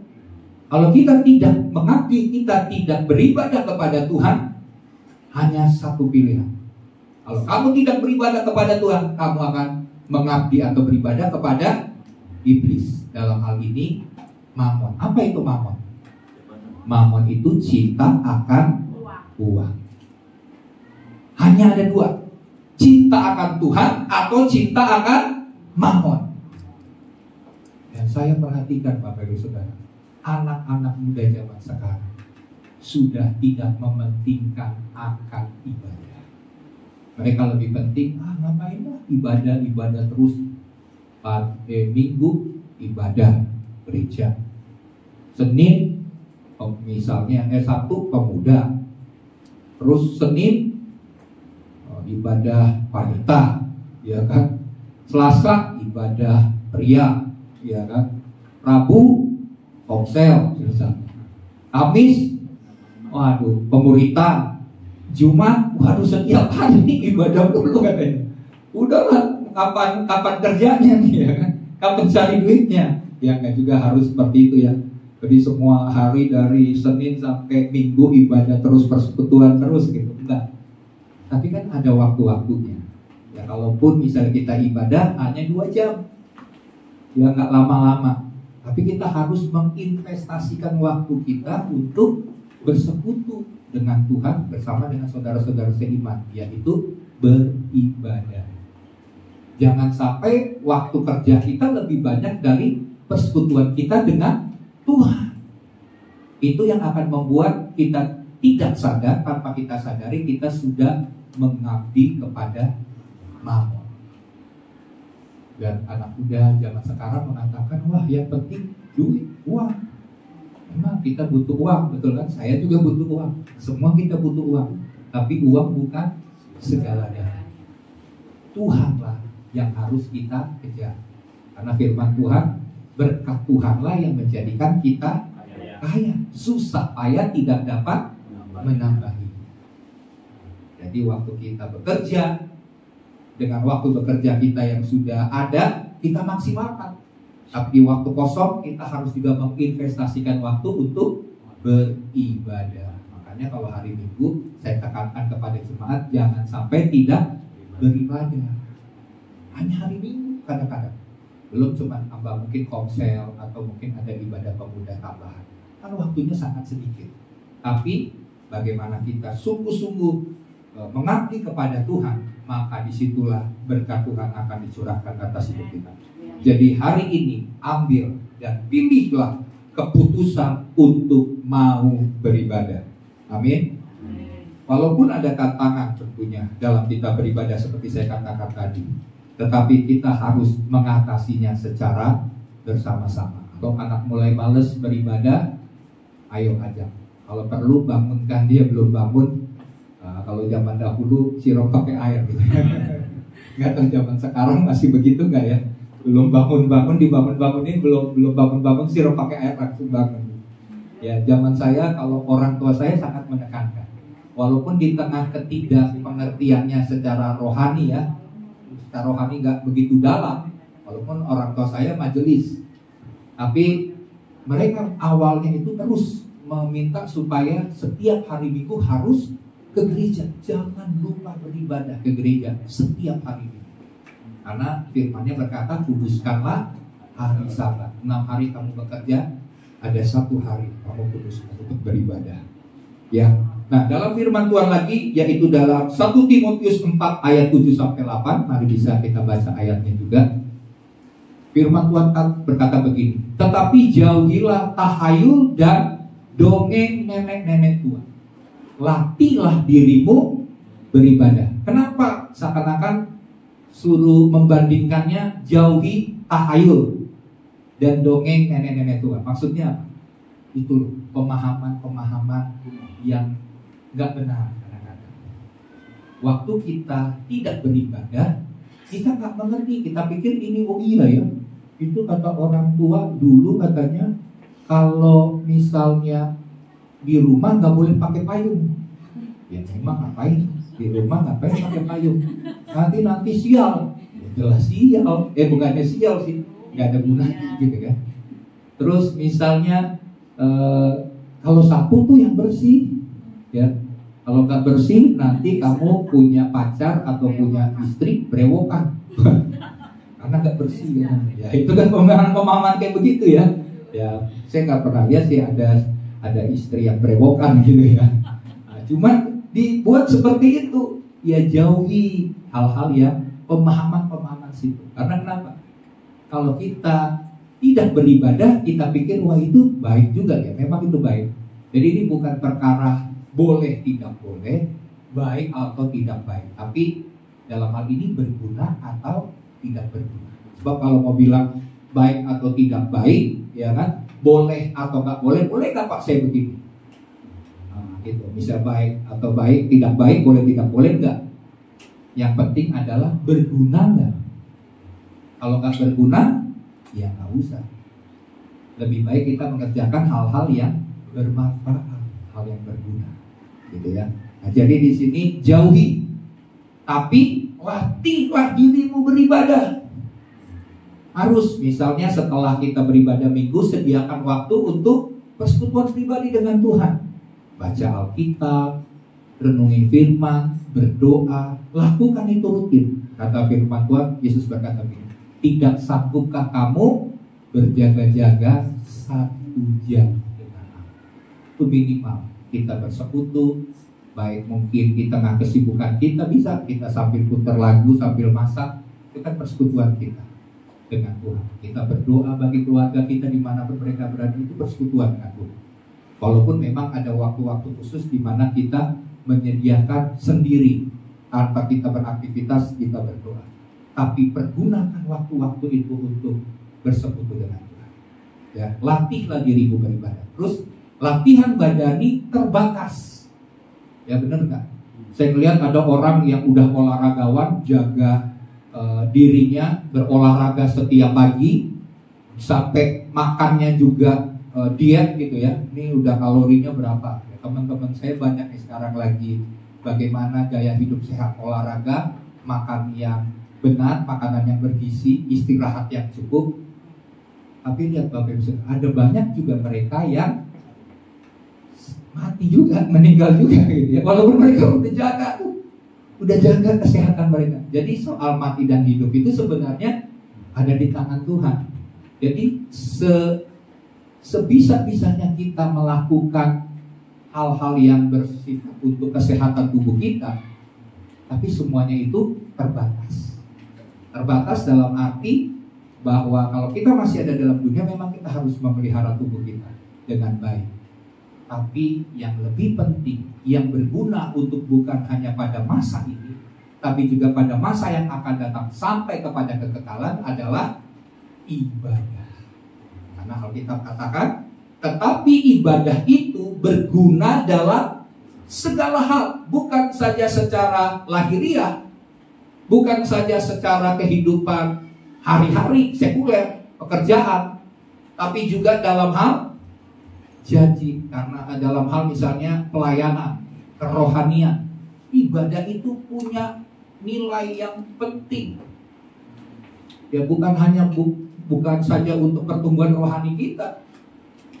Speaker 2: Kalau kita tidak mengabdi, kita tidak beribadah kepada Tuhan, hanya satu pilihan. Kalau kamu tidak beribadah kepada Tuhan, kamu akan mengabdi atau beribadah kepada iblis. Dalam hal ini Mammon. Apa itu Mammon? Mammon itu cinta akan uang. Hanya ada dua, cinta akan Tuhan atau cinta akan Mammon. Dan saya perhatikan Bapak Ibu Saudara, anak-anak muda zaman sekarang sudah tidak mementingkan akan ibadah. Mereka lebih penting, ngapain lah ibadah terus. Minggu ibadah gereja, Senin misalnya Sabtu pemuda, terus Senin ibadah wanita, ya kan, Selasa ibadah pria, ya kan, Rabu komsel, Kamis pemuritan, Jumat setiap hari ini ibadah dulu katanya. Udahlah, kapan kerjanya nih, ya kan? Kapan cari duitnya? Ya nggak juga harus seperti itu ya. Jadi semua hari dari Senin sampai Minggu ibadah terus, persekutuan terus gitu, enggak. Tapi kan ada waktu-waktunya. Ya kalaupun misalnya kita ibadah hanya 2 jam, ya nggak lama-lama. Tapi kita harus menginvestasikan waktu kita untuk bersekutu dengan Tuhan bersama dengan saudara-saudara seiman, yaitu beribadah. Jangan sampai waktu kerja kita lebih banyak dari persekutuan kita dengan Tuhan. Itu yang akan membuat kita tidak sadar, tanpa kita sadari kita sudah mengabdi kepada Mammon. Dan anak muda zaman sekarang mengatakan, wah yang penting duit, uang. Memang kita butuh uang, betul kan? Saya juga butuh uang. Semua kita butuh uang. Tapi uang bukan segalanya. Tuhanlah yang harus kita kejar. Karena firman Tuhan, berkat Tuhanlah yang menjadikan kita kaya. Susah payah tidak dapat menambahi. Jadi waktu kita bekerja, dengan waktu bekerja kita yang sudah ada, kita maksimalkan. Tapi di waktu kosong kita harus juga menginvestasikan waktu untuk beribadah. Makanya kalau hari Minggu saya tekankan kepada jemaat jangan sampai tidak beribadah. Hanya hari Minggu kadang-kadang. Belum cuma tambah mungkin komsel atau mungkin ada ibadah pemuda tambahan. Kan waktunya sangat sedikit. Tapi bagaimana kita sungguh-sungguh mengabdi kepada Tuhan, maka disitulah berkat Tuhan akan dicurahkan atas hidup kita. Jadi hari ini ambil dan pilihlah keputusan untuk mau beribadah. Amin. Walaupun ada tantangan tentunya dalam kita beribadah seperti saya katakan tadi, tetapi kita harus mengatasinya secara bersama-sama. Kalau anak mulai males beribadah, ayo ajak. Kalau perlu bangunkan dia belum bangun. Kalau zaman dahulu siram pakai air gitu. Nggak tahu zaman sekarang masih begitu nggak ya? Belum bangun-bangun dibangun-bangunin, belum bangun-bangun siram pakai air langsung bangun. Ya zaman saya kalau orang tua saya sangat menekankan. Walaupun di tengah ketidakpengertiannya secara rohani ya, secara rohani nggak begitu dalam. Walaupun orang tua saya majelis, tapi mereka awalnya itu terus meminta supaya setiap hari Minggu harus ke gereja. Jangan lupa beribadah ke gereja setiap hari Minggu. Karena firman-Nya berkata, kuduskanlah hari Sabat. 6 hari kamu bekerja, ada 1 hari kamu kuduskan untuk beribadah. Ya. Nah, dalam firman Tuhan lagi, yaitu dalam 1 Timotius 4 ayat 7-8. Mari bisa kita baca ayatnya juga. Firman Tuhan berkata begini, tetapi jauhilah tahayul dan dongeng nenek-nenek tua. Latihlah dirimu beribadah. Kenapa seakan-akan suruh membandingkannya jauhi tahayul dan dongeng nenek-nenek tua? Maksudnya apa? Itu pemahaman-pemahaman yang nggak benar kadang-kadang. Waktu kita tidak beribadah, kita nggak mengerti. Kita pikir ini oh iya ya. Itu kata orang tua dulu katanya kalau misalnya di rumah nggak boleh pakai payung. Ya memang ngapain di rumah ngapain pakai payung? Nanti sial. Ya, jelas sial. Bukannya sial sih, nggak ada gunanya gitu kan. Terus misalnya kalau sapu tuh yang bersih, ya. Kalau nggak bersih nanti kamu punya pacar atau punya istri berewokan. Karena nggak bersih ya. Ya itu kan pemahaman kayak begitu ya. Ya saya nggak pernah lihat sih ada istri yang berewokan gitu ya. Nah, cuma dibuat seperti itu, ya jauhi hal-hal yang pemahaman situ. Karena kenapa? Kalau kita tidak beribadah, kita pikir wah itu baik juga ya. Memang itu baik. Jadi ini bukan perkara boleh tidak boleh, baik atau tidak baik. Tapi dalam hal ini berguna atau tidak berguna. Sebab kalau mau bilang baik atau tidak baik, ya kan? Boleh atau nggak boleh, boleh nggak Pak saya begini? Nah, gitu. Bisa baik atau baik, tidak baik, boleh tidak boleh nggak? Yang penting adalah berguna nggak? Kalau nggak berguna, ya nggak usah. Lebih baik kita mengerjakan hal-hal yang bermanfaat, hal yang berguna, gitu ya. Nah, jadi di sini jauhi, tapi latihlah dirimu beribadah. Harus misalnya setelah kita beribadah minggu, sediakan waktu untuk persekutuan pribadi dengan Tuhan. Baca Alkitab, renungi firman, berdoa, lakukan itu rutin. Kata firman Tuhan, Yesus berkata begini, tidak sanggupkah kamu berjaga-jaga 1 jam dengan aku? Itu minimal kita bersekutu, Baik mungkin di tengah kesibukan kita bisa kita sambil putar lagu, sambil masak. Itu kan persekutuan kita dengan Tuhan. Kita berdoa bagi keluarga kita dimanapun mereka berada, itu persekutuan dengan Tuhan. Walaupun memang ada waktu-waktu khusus di mana kita menyediakan sendiri tanpa kita beraktivitas, kita berdoa. Tapi pergunakan waktu-waktu itu untuk bersekutu dengan Tuhan. Ya, latihlah dirimu beribadah. Terus latihan badani terbatas. Ya benar nggak? Saya melihat ada orang yang udah olahragawan, jaga dirinya, berolahraga setiap pagi, sampai makannya juga diet gitu ya. Ini udah kalorinya berapa? Ya, teman-teman saya banyak nih sekarang lagi bagaimana gaya hidup sehat, olahraga, makan yang benar, makanan yang bergizi, istirahat yang cukup. Tapi lihat Bapak Ibu, ada banyak juga mereka yang mati juga, meninggal juga gitu ya. Walaupun mereka udah jaga kesehatan mereka. Jadi soal mati dan hidup itu sebenarnya ada di tangan Tuhan. Jadi sebisa-bisanya kita melakukan hal-hal yang bersifat untuk kesehatan tubuh kita, tapi semuanya itu terbatas. Terbatas dalam arti bahwa kalau kita masih ada dalam dunia, memang kita harus memelihara tubuh kita dengan baik. Tapi yang lebih penting, yang berguna untuk bukan hanya pada masa ini, tapi juga pada masa yang akan datang sampai kepada kekekalan adalah ibadah. Karena Alkitab katakan, tetapi ibadah itu berguna dalam segala hal, bukan saja secara lahiriah, bukan saja secara kehidupan hari-hari, sekuler, pekerjaan, tapi juga dalam hal janji. Karena dalam hal misalnya pelayanan, kerohanian, ibadah itu punya nilai yang penting. Ya bukan hanya bukan saja untuk pertumbuhan rohani kita,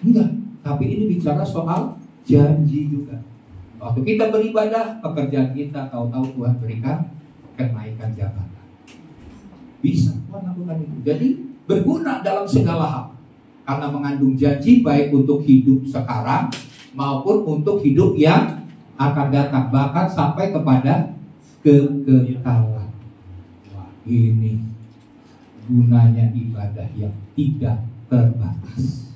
Speaker 2: enggak. Tapi ini bicara soal janji juga. Waktu kita beribadah, pekerjaan kita tahu-tahu Tuhan berikan kenaikan jabatan. Bisa Tuhan lakukan itu. Jadi berguna dalam segala hal. Karena mengandung janji baik untuk hidup sekarang maupun untuk hidup yang akan datang, bahkan sampai kepada kekekalan. Wah, ini gunanya ibadah yang tidak terbatas.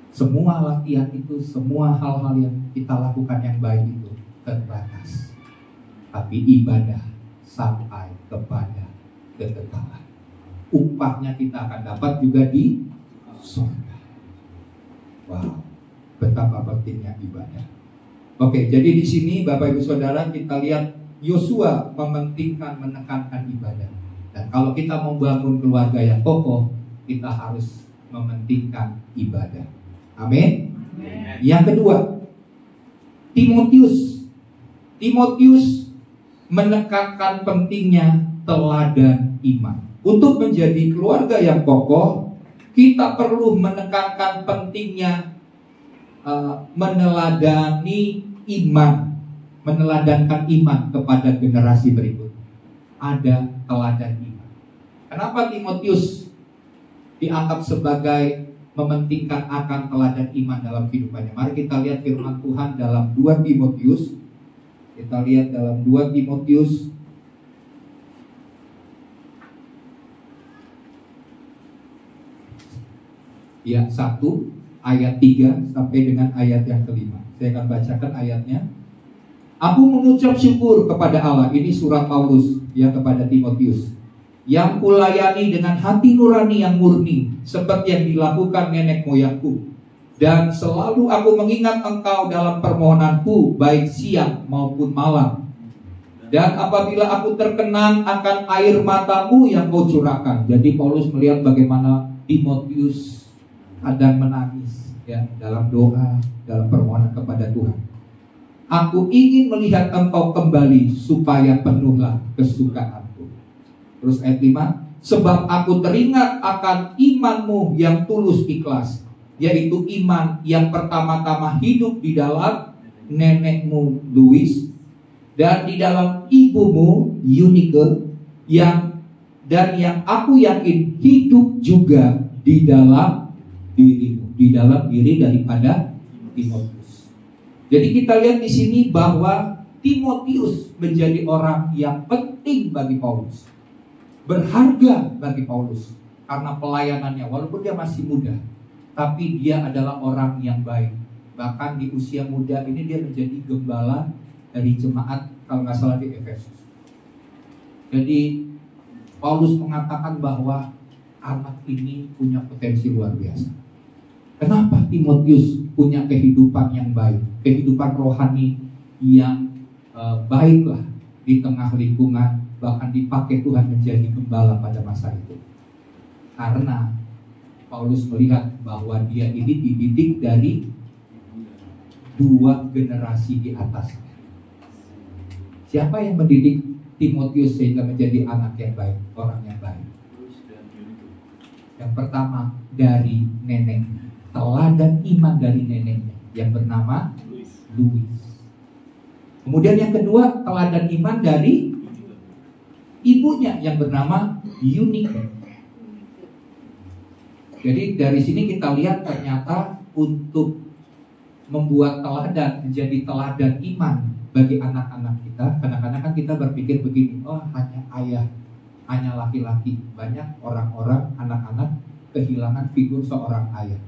Speaker 2: Semua latihan itu, semua hal-hal yang kita lakukan yang baik itu terbatas. Tapi ibadah sampai kepada kekekalan. Upahnya kita akan dapat juga di surga. Wow, betapa pentingnya ibadah. Oke, jadi di sini Bapak Ibu Saudara kita lihat Yosua mementingkan, menekankan ibadah. Dan kalau kita membangun keluarga yang kokoh, kita harus mementingkan ibadah. Amin. Yang kedua, Timotius menekankan pentingnya teladan iman. Untuk menjadi keluarga yang kokoh, kita perlu menekankan pentingnya meneladani iman, meneladankan iman kepada generasi berikut. Ada teladan iman. Kenapa Timotius dianggap sebagai mementingkan akan teladan iman dalam kehidupannya? Mari kita lihat firman Tuhan dalam 2 Timotius. Kita lihat dalam 2 Timotius ya 1 ayat 3 sampai dengan ayat yang kelima. Saya akan bacakan ayatnya. Aku mengucap syukur kepada Allah. Ini surat Paulus ya kepada Timotius, yang kulayani dengan hati nurani yang murni, seperti yang dilakukan nenek moyangku. Dan selalu aku mengingat engkau dalam permohonanku, baik siang maupun malam. Dan apabila aku terkenang akan air matamu yang kau curahkan. Jadi Paulus melihat bagaimana Timotius kadang menangis ya dalam doa, dalam permohonan kepada Tuhan. Aku ingin melihat engkau kembali supaya penuhlah kesukaanku. Terus ayat 5, sebab aku teringat akan imanmu yang tulus ikhlas, yaitu iman yang pertama-tama hidup di dalam nenekmu Louis dan di dalam ibumu Eunike, yang aku yakin hidup juga di dalam dirimu, di dalam diri daripada Timotius. Jadi kita lihat di sini bahwa Timotius menjadi orang yang penting bagi Paulus, berharga bagi Paulus karena pelayanannya. Walaupun dia masih muda, tapi dia adalah orang yang baik. Bahkan di usia muda ini dia menjadi gembala dari jemaat, kalau nggak salah, di Efesus. Jadi Paulus mengatakan bahwa anak ini punya potensi luar biasa. Kenapa Timotius punya kehidupan yang baik, kehidupan rohani yang baiklah di tengah lingkungan, bahkan dipakai Tuhan menjadi gembala pada masa itu? Karena Paulus melihat bahwa dia ini dididik dari 2 generasi di atasnya. Siapa yang mendidik Timotius sehingga menjadi anak yang baik, orang yang baik? Yang pertama dari neneknya, teladan iman dari neneknya yang bernama Louis. Kemudian yang kedua, teladan iman dari ibunya yang bernama Eunice. Jadi dari sini kita lihat ternyata untuk membuat teladan, menjadi teladan iman bagi anak-anak kita. Kadang-kadang kan kita berpikir begini, oh hanya ayah, hanya laki-laki. Banyak orang-orang, anak-anak kehilangan figur seorang ayah.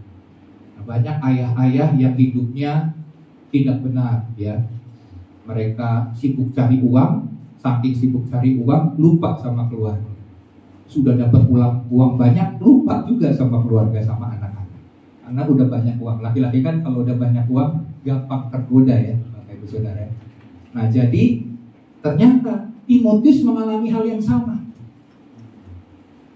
Speaker 2: Nah, banyak ayah-ayah yang hidupnya tidak benar, ya. Mereka sibuk cari uang, saking sibuk cari uang lupa sama keluarga. Sudah dapat uang banyak, lupa juga sama keluarga, sama anak-anak. Karena udah banyak uang. Laki-laki kan kalau udah banyak uang gampang tergoda, ya, Bapak Ibu Saudara. Nah, jadi ternyata Timotius mengalami hal yang sama.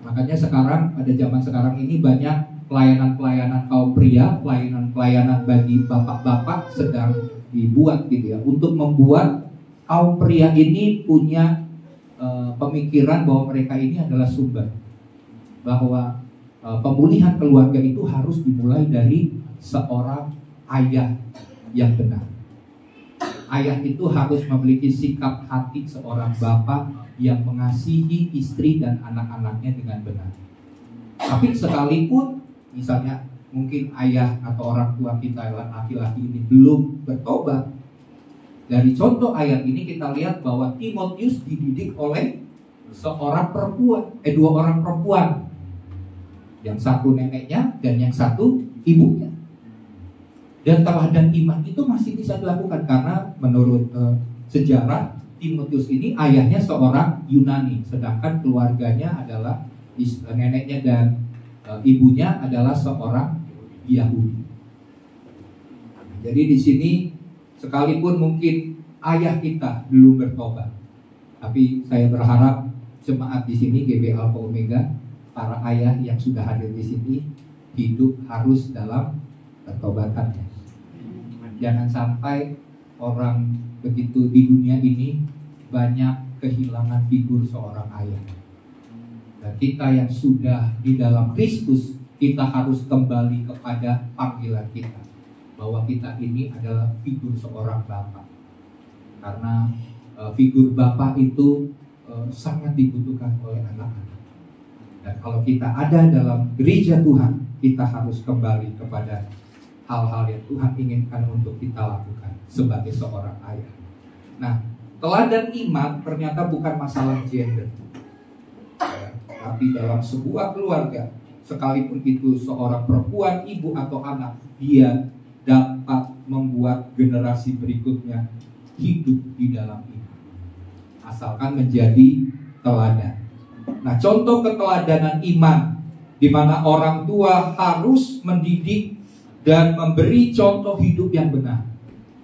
Speaker 2: Makanya sekarang, pada zaman sekarang ini banyak pelayanan-pelayanan kaum pria, pelayanan-pelayanan bagi bapak-bapak sedang dibuat gitu ya, untuk membuat kaum pria ini punya pemikiran bahwa mereka ini adalah sumber, bahwa pemulihan keluarga itu harus dimulai dari seorang ayah yang benar. Ayah itu harus memiliki sikap hati seorang bapak yang mengasihi istri dan anak-anaknya dengan benar. Tapi sekalipun misalnya mungkin ayah atau orang tua kita laki-laki ini belum bertobat, dari contoh ayat ini kita lihat bahwa Timotius dididik oleh dua orang perempuan. Yang satu neneknya dan yang satu ibunya. Dan teladan iman itu masih bisa dilakukan karena menurut sejarah Timotius ini ayahnya seorang Yunani, sedangkan keluarganya adalah neneknya dan ibunya adalah seorang Yahudi. Jadi di sini sekalipun mungkin ayah kita belum bertobat, tapi saya berharap jemaat di sini GB Alpha Omega, para ayah yang sudah hadir di sini hidup harus dalam pertobatannya. Jangan sampai orang begitu di dunia ini banyak kehilangan figur seorang ayah. Dan kita yang sudah di dalam Kristus, kita harus kembali kepada panggilan kita, bahwa kita ini adalah figur seorang bapak. Karena figur bapak itu sangat dibutuhkan oleh anak-anak. Dan kalau kita ada dalam gereja Tuhan, kita harus kembali kepada hal-hal yang Tuhan inginkan untuk kita lakukan sebagai seorang ayah. Nah, teladan iman ternyata bukan masalah gender, tapi dalam sebuah keluarga, sekalipun itu seorang perempuan, ibu atau anak, dia dapat membuat generasi berikutnya hidup di dalam iman, asalkan menjadi teladan. Nah, contoh keteladanan iman di mana orang tua harus mendidik dan memberi contoh hidup yang benar.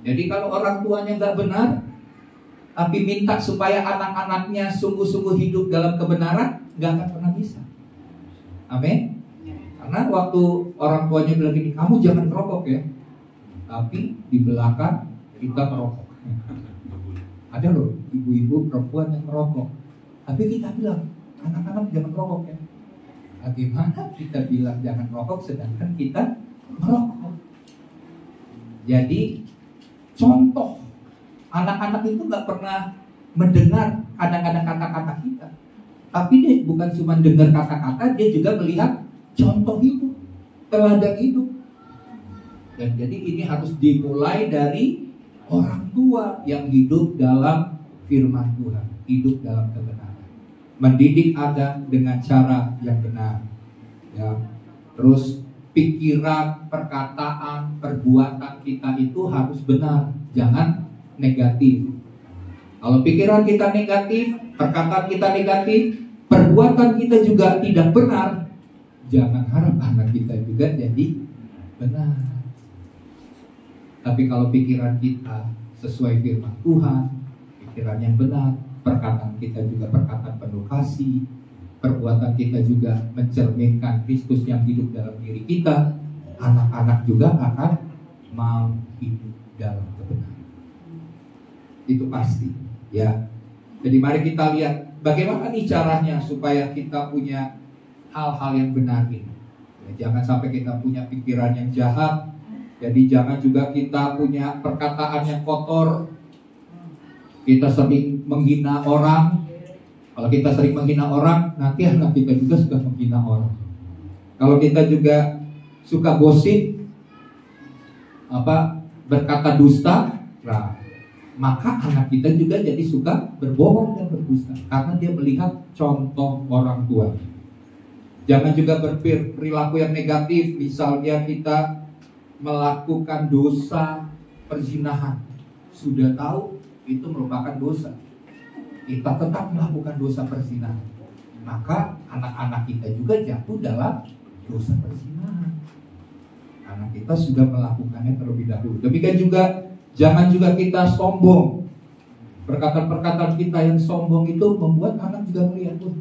Speaker 2: Jadi kalau orang tuanya nggak benar, tapi minta supaya anak-anaknya sungguh-sungguh hidup dalam kebenaran, nggak akan pernah bisa. Amin. Karena waktu orang tuanya bilang gini, kamu jangan merokok ya, tapi di belakang kita merokok. Ada loh ibu-ibu perempuan yang merokok, tapi kita bilang anak-anak jangan merokok ya. Bagaimana kita bilang jangan merokok sedangkan kita merokok? Jadi contoh, anak-anak itu nggak pernah mendengar kadang-kadang kata-kata kita, tapi dia bukan cuma dengar kata-kata, dia juga melihat contoh hidup, teladan hidup. Dan jadi ini harus dimulai dari orang tua yang hidup dalam firman Tuhan, hidup dalam kebenaran, mendidik anak dengan cara yang benar, ya. Terus pikiran, perkataan, perbuatan kita itu harus benar, jangan negatif. Kalau pikiran kita negatif, perkataan kita negatif, perbuatan kita juga tidak benar, jangan harap anak kita juga jadi benar. Tapi kalau pikiran kita sesuai firman Tuhan, pikiran yang benar, perkataan kita juga perkataan penuh kasih, perbuatan kita juga mencerminkan Kristus yang hidup dalam diri kita, anak-anak juga akan mau hidup dalam kebenaran. Itu pasti, ya. Jadi mari kita lihat bagaimana nih caranya supaya kita punya hal-hal yang benar ini. Ya, jangan sampai kita punya pikiran yang jahat. Jadi jangan juga kita punya perkataan yang kotor. Kita sering menghina orang. Kalau kita sering menghina orang, nanti anak kita juga suka menghina orang. Kalau kita juga suka gosip, berkata dusta, nah, maka anak kita juga jadi suka berbohong dan berdusta karena dia melihat contoh orang tua. Jangan juga berperilaku yang negatif. Misalnya kita melakukan dosa perzinahan, sudah tahu itu merupakan dosa, kita tetap melakukan dosa perzinahan, maka anak-anak kita juga jatuh dalam dosa perzinahan. Anak kita sudah melakukannya terlebih dahulu. Demikian juga jangan juga kita sombong. Perkataan-perkataan kita yang sombong itu membuat anak juga melihat, tuh,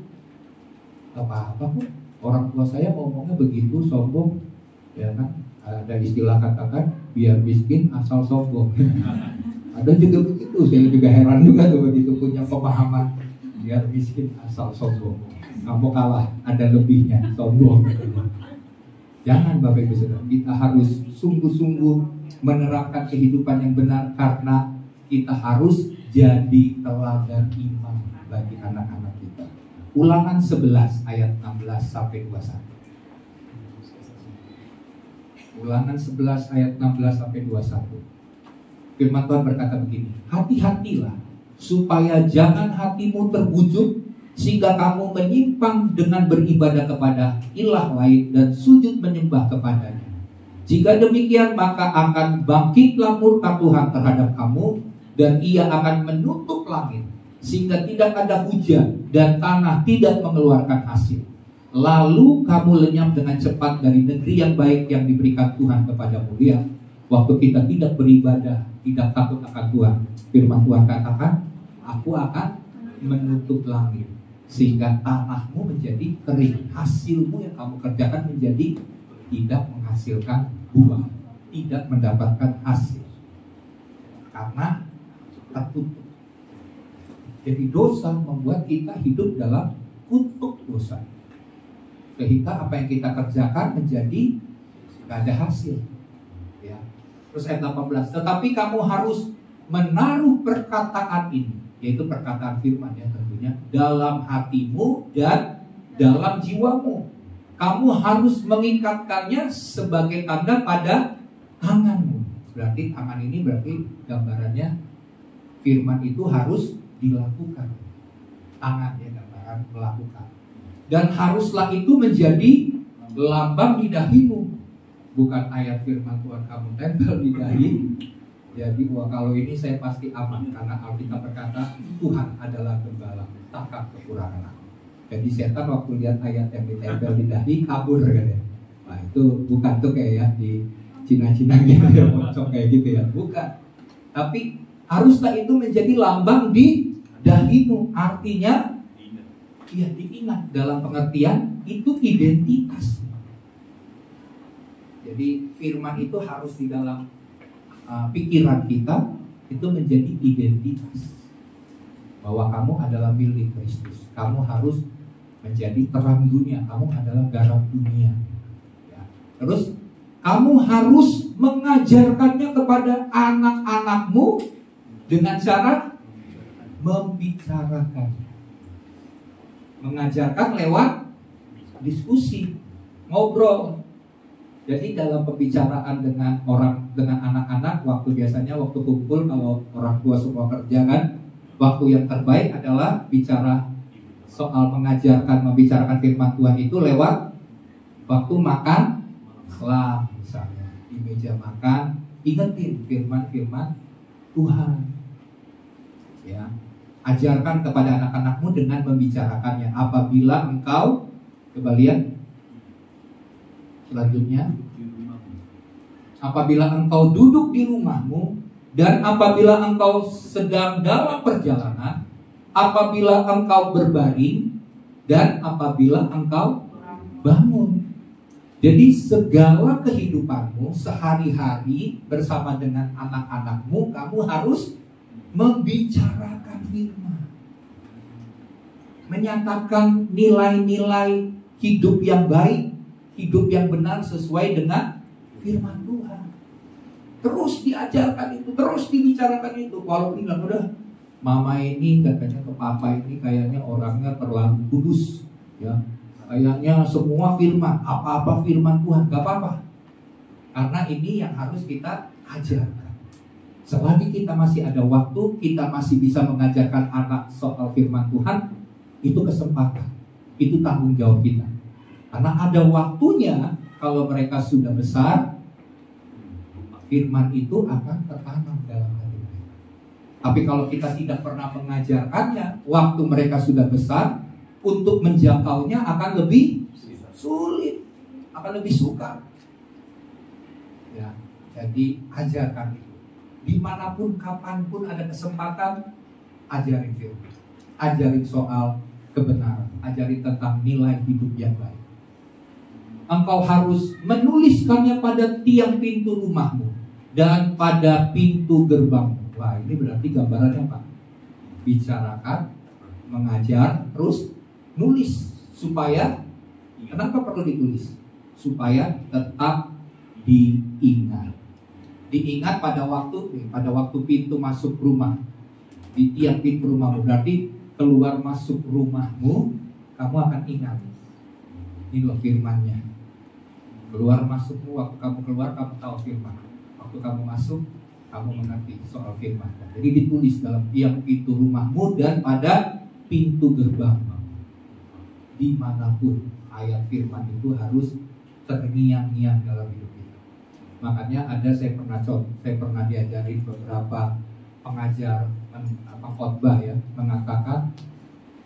Speaker 2: apa-apa kok orang tua saya ngomongnya begitu sombong, ya kan? Ada istilah katakan biar miskin asal sombong. Ada juga begitu, saya juga heran juga tuh begitu punya pemahaman biar miskin asal sombong. Kamu kalah, ada lebihnya sombong. Jangan Bapak Ibu Saudara, kita harus sungguh-sungguh menerapkan kehidupan yang benar karena kita harus jadi teladan iman bagi anak-anak kita. Ulangan 11 ayat 16 sampai 21. Ulangan 11 ayat 16 sampai 21. Firman Tuhan berkata begini, hati-hatilah supaya jangan hatimu terbujuk sehingga kamu menyimpang dengan beribadah kepada ilah lain dan sujud menyembah kepadanya. Jika demikian maka akan bangkitlah murka Tuhan terhadap kamu dan ia akan menutup langit sehingga tidak ada hujan dan tanah tidak mengeluarkan hasil. Lalu kamu lenyap dengan cepat dari negeri yang baik yang diberikan Tuhan kepadamu. Lihat, waktu kita tidak beribadah, tidak takut akan Tuhan, firman Tuhan katakan, aku akan menutup langit sehingga tanahmu menjadi kering, hasilmu yang kamu kerjakan menjadi tidak menghasilkan buah, tidak mendapatkan hasil karena tertutup. Jadi dosa membuat kita hidup dalam kutub dosa, sehingga apa yang kita kerjakan menjadi tidak ada hasil, ya. Terus ayat 18, tetapi kamu harus menaruh perkataan ini, yaitu perkataan firman, ya tentunya, dalam hatimu dan dalam jiwamu. Kamu harus mengikatkannya sebagai tanda pada tanganmu. Berarti tangan ini berarti gambarannya firman itu harus dilakukan. Tangan, ya, gambaran melakukan. Dan haruslah itu menjadi lambang di dahimu. Bukan ayat firman Tuhan kamu tempel di dahi. Jadi kalau ini saya pasti aman, karena Alkitab berkata Tuhan adalah gembala, takkan kekurangan aku. Jadi setan waktu lihat ayat yang ditempel di dahi kabur kan ya. Nah itu bukan tuh kayak ya di Cina-Cina gitu ya, pocong kayak gitu ya, bukan. Tapi haruslah itu menjadi lambang di dahimu. Artinya ya diingat, dalam pengertian itu identitas. Jadi firman itu harus di dalam pikiran kita, itu menjadi identitas bahwa kamu adalah milik Kristus. Kamu harus menjadi terang dunia, kamu adalah garam dunia, ya. Terus kamu harus mengajarkannya kepada anak-anakmu dengan cara membicarakan. Mengajarkan lewat diskusi, ngobrol. Jadi dalam pembicaraan dengan anak-anak, waktu kumpul, kalau orang tua semua kerja kan, waktu yang terbaik adalah bicara soal membicarakan firman Tuhan itu lewat waktu makan malam misalnya di meja makan, ingetin firman-firman Tuhan. Ya, ajarkan kepada anak-anakmu dengan membicarakannya. Apabila engkau, coba lihat selanjutnya, apabila engkau duduk di rumahmu, dan apabila engkau sedang dalam perjalanan, apabila engkau berbaring, dan apabila engkau bangun. Jadi segala kehidupanmu sehari-hari bersama dengan anak-anakmu, kamu harus membicarakan firman, menyatakan nilai-nilai hidup yang baik, hidup yang benar sesuai dengan firman Tuhan. Terus diajarkan itu, terus dibicarakan itu. Walaupun bilang udah, mama ini katanya ke papa ini kayaknya orangnya terlalu kudus, ya. Kayaknya semua firman, apa-apa firman Tuhan, gak apa-apa. Karena ini yang harus kita ajarkan. Selagi kita masih ada waktu, kita masih bisa mengajarkan anak soal firman Tuhan, itu kesempatan, itu tanggung jawab kita. Karena ada waktunya, kalau mereka sudah besar, firman itu akan tertanam dalam hati mereka. Tapi kalau kita tidak pernah mengajarkannya, waktu mereka sudah besar, untuk menjangkaunya akan lebih sulit, akan lebih sukar. Ya, jadi ajarkan itu. Dimanapun, kapanpun ada kesempatan, ajarin firman, ajarin soal kebenaran, ajarin tentang nilai hidup yang baik. Engkau harus menuliskannya pada tiang pintu rumahmu dan pada pintu gerbangmu. Wah, ini berarti gambarannya Pak. Bicarakan, mengajar, terus nulis. Supaya, kenapa perlu ditulis? Supaya tetap diingat. Diingat pada waktu pintu masuk rumah, di tiang pintu rumahmu. Berarti keluar masuk rumahmu, kamu akan ingat. Ini loh firmannya. Keluar masukmu, waktu kamu keluar kamu tahu firman. Waktu kamu masuk, kamu mengerti soal firman. Jadi ditulis dalam tiang pintu rumahmu dan pada pintu gerbangmu. Dimanapun ayat firman itu harus terngiang-ngiang dalam hidup kita. Makanya saya pernah diajarin beberapa pengajar khotbah ya, mengatakan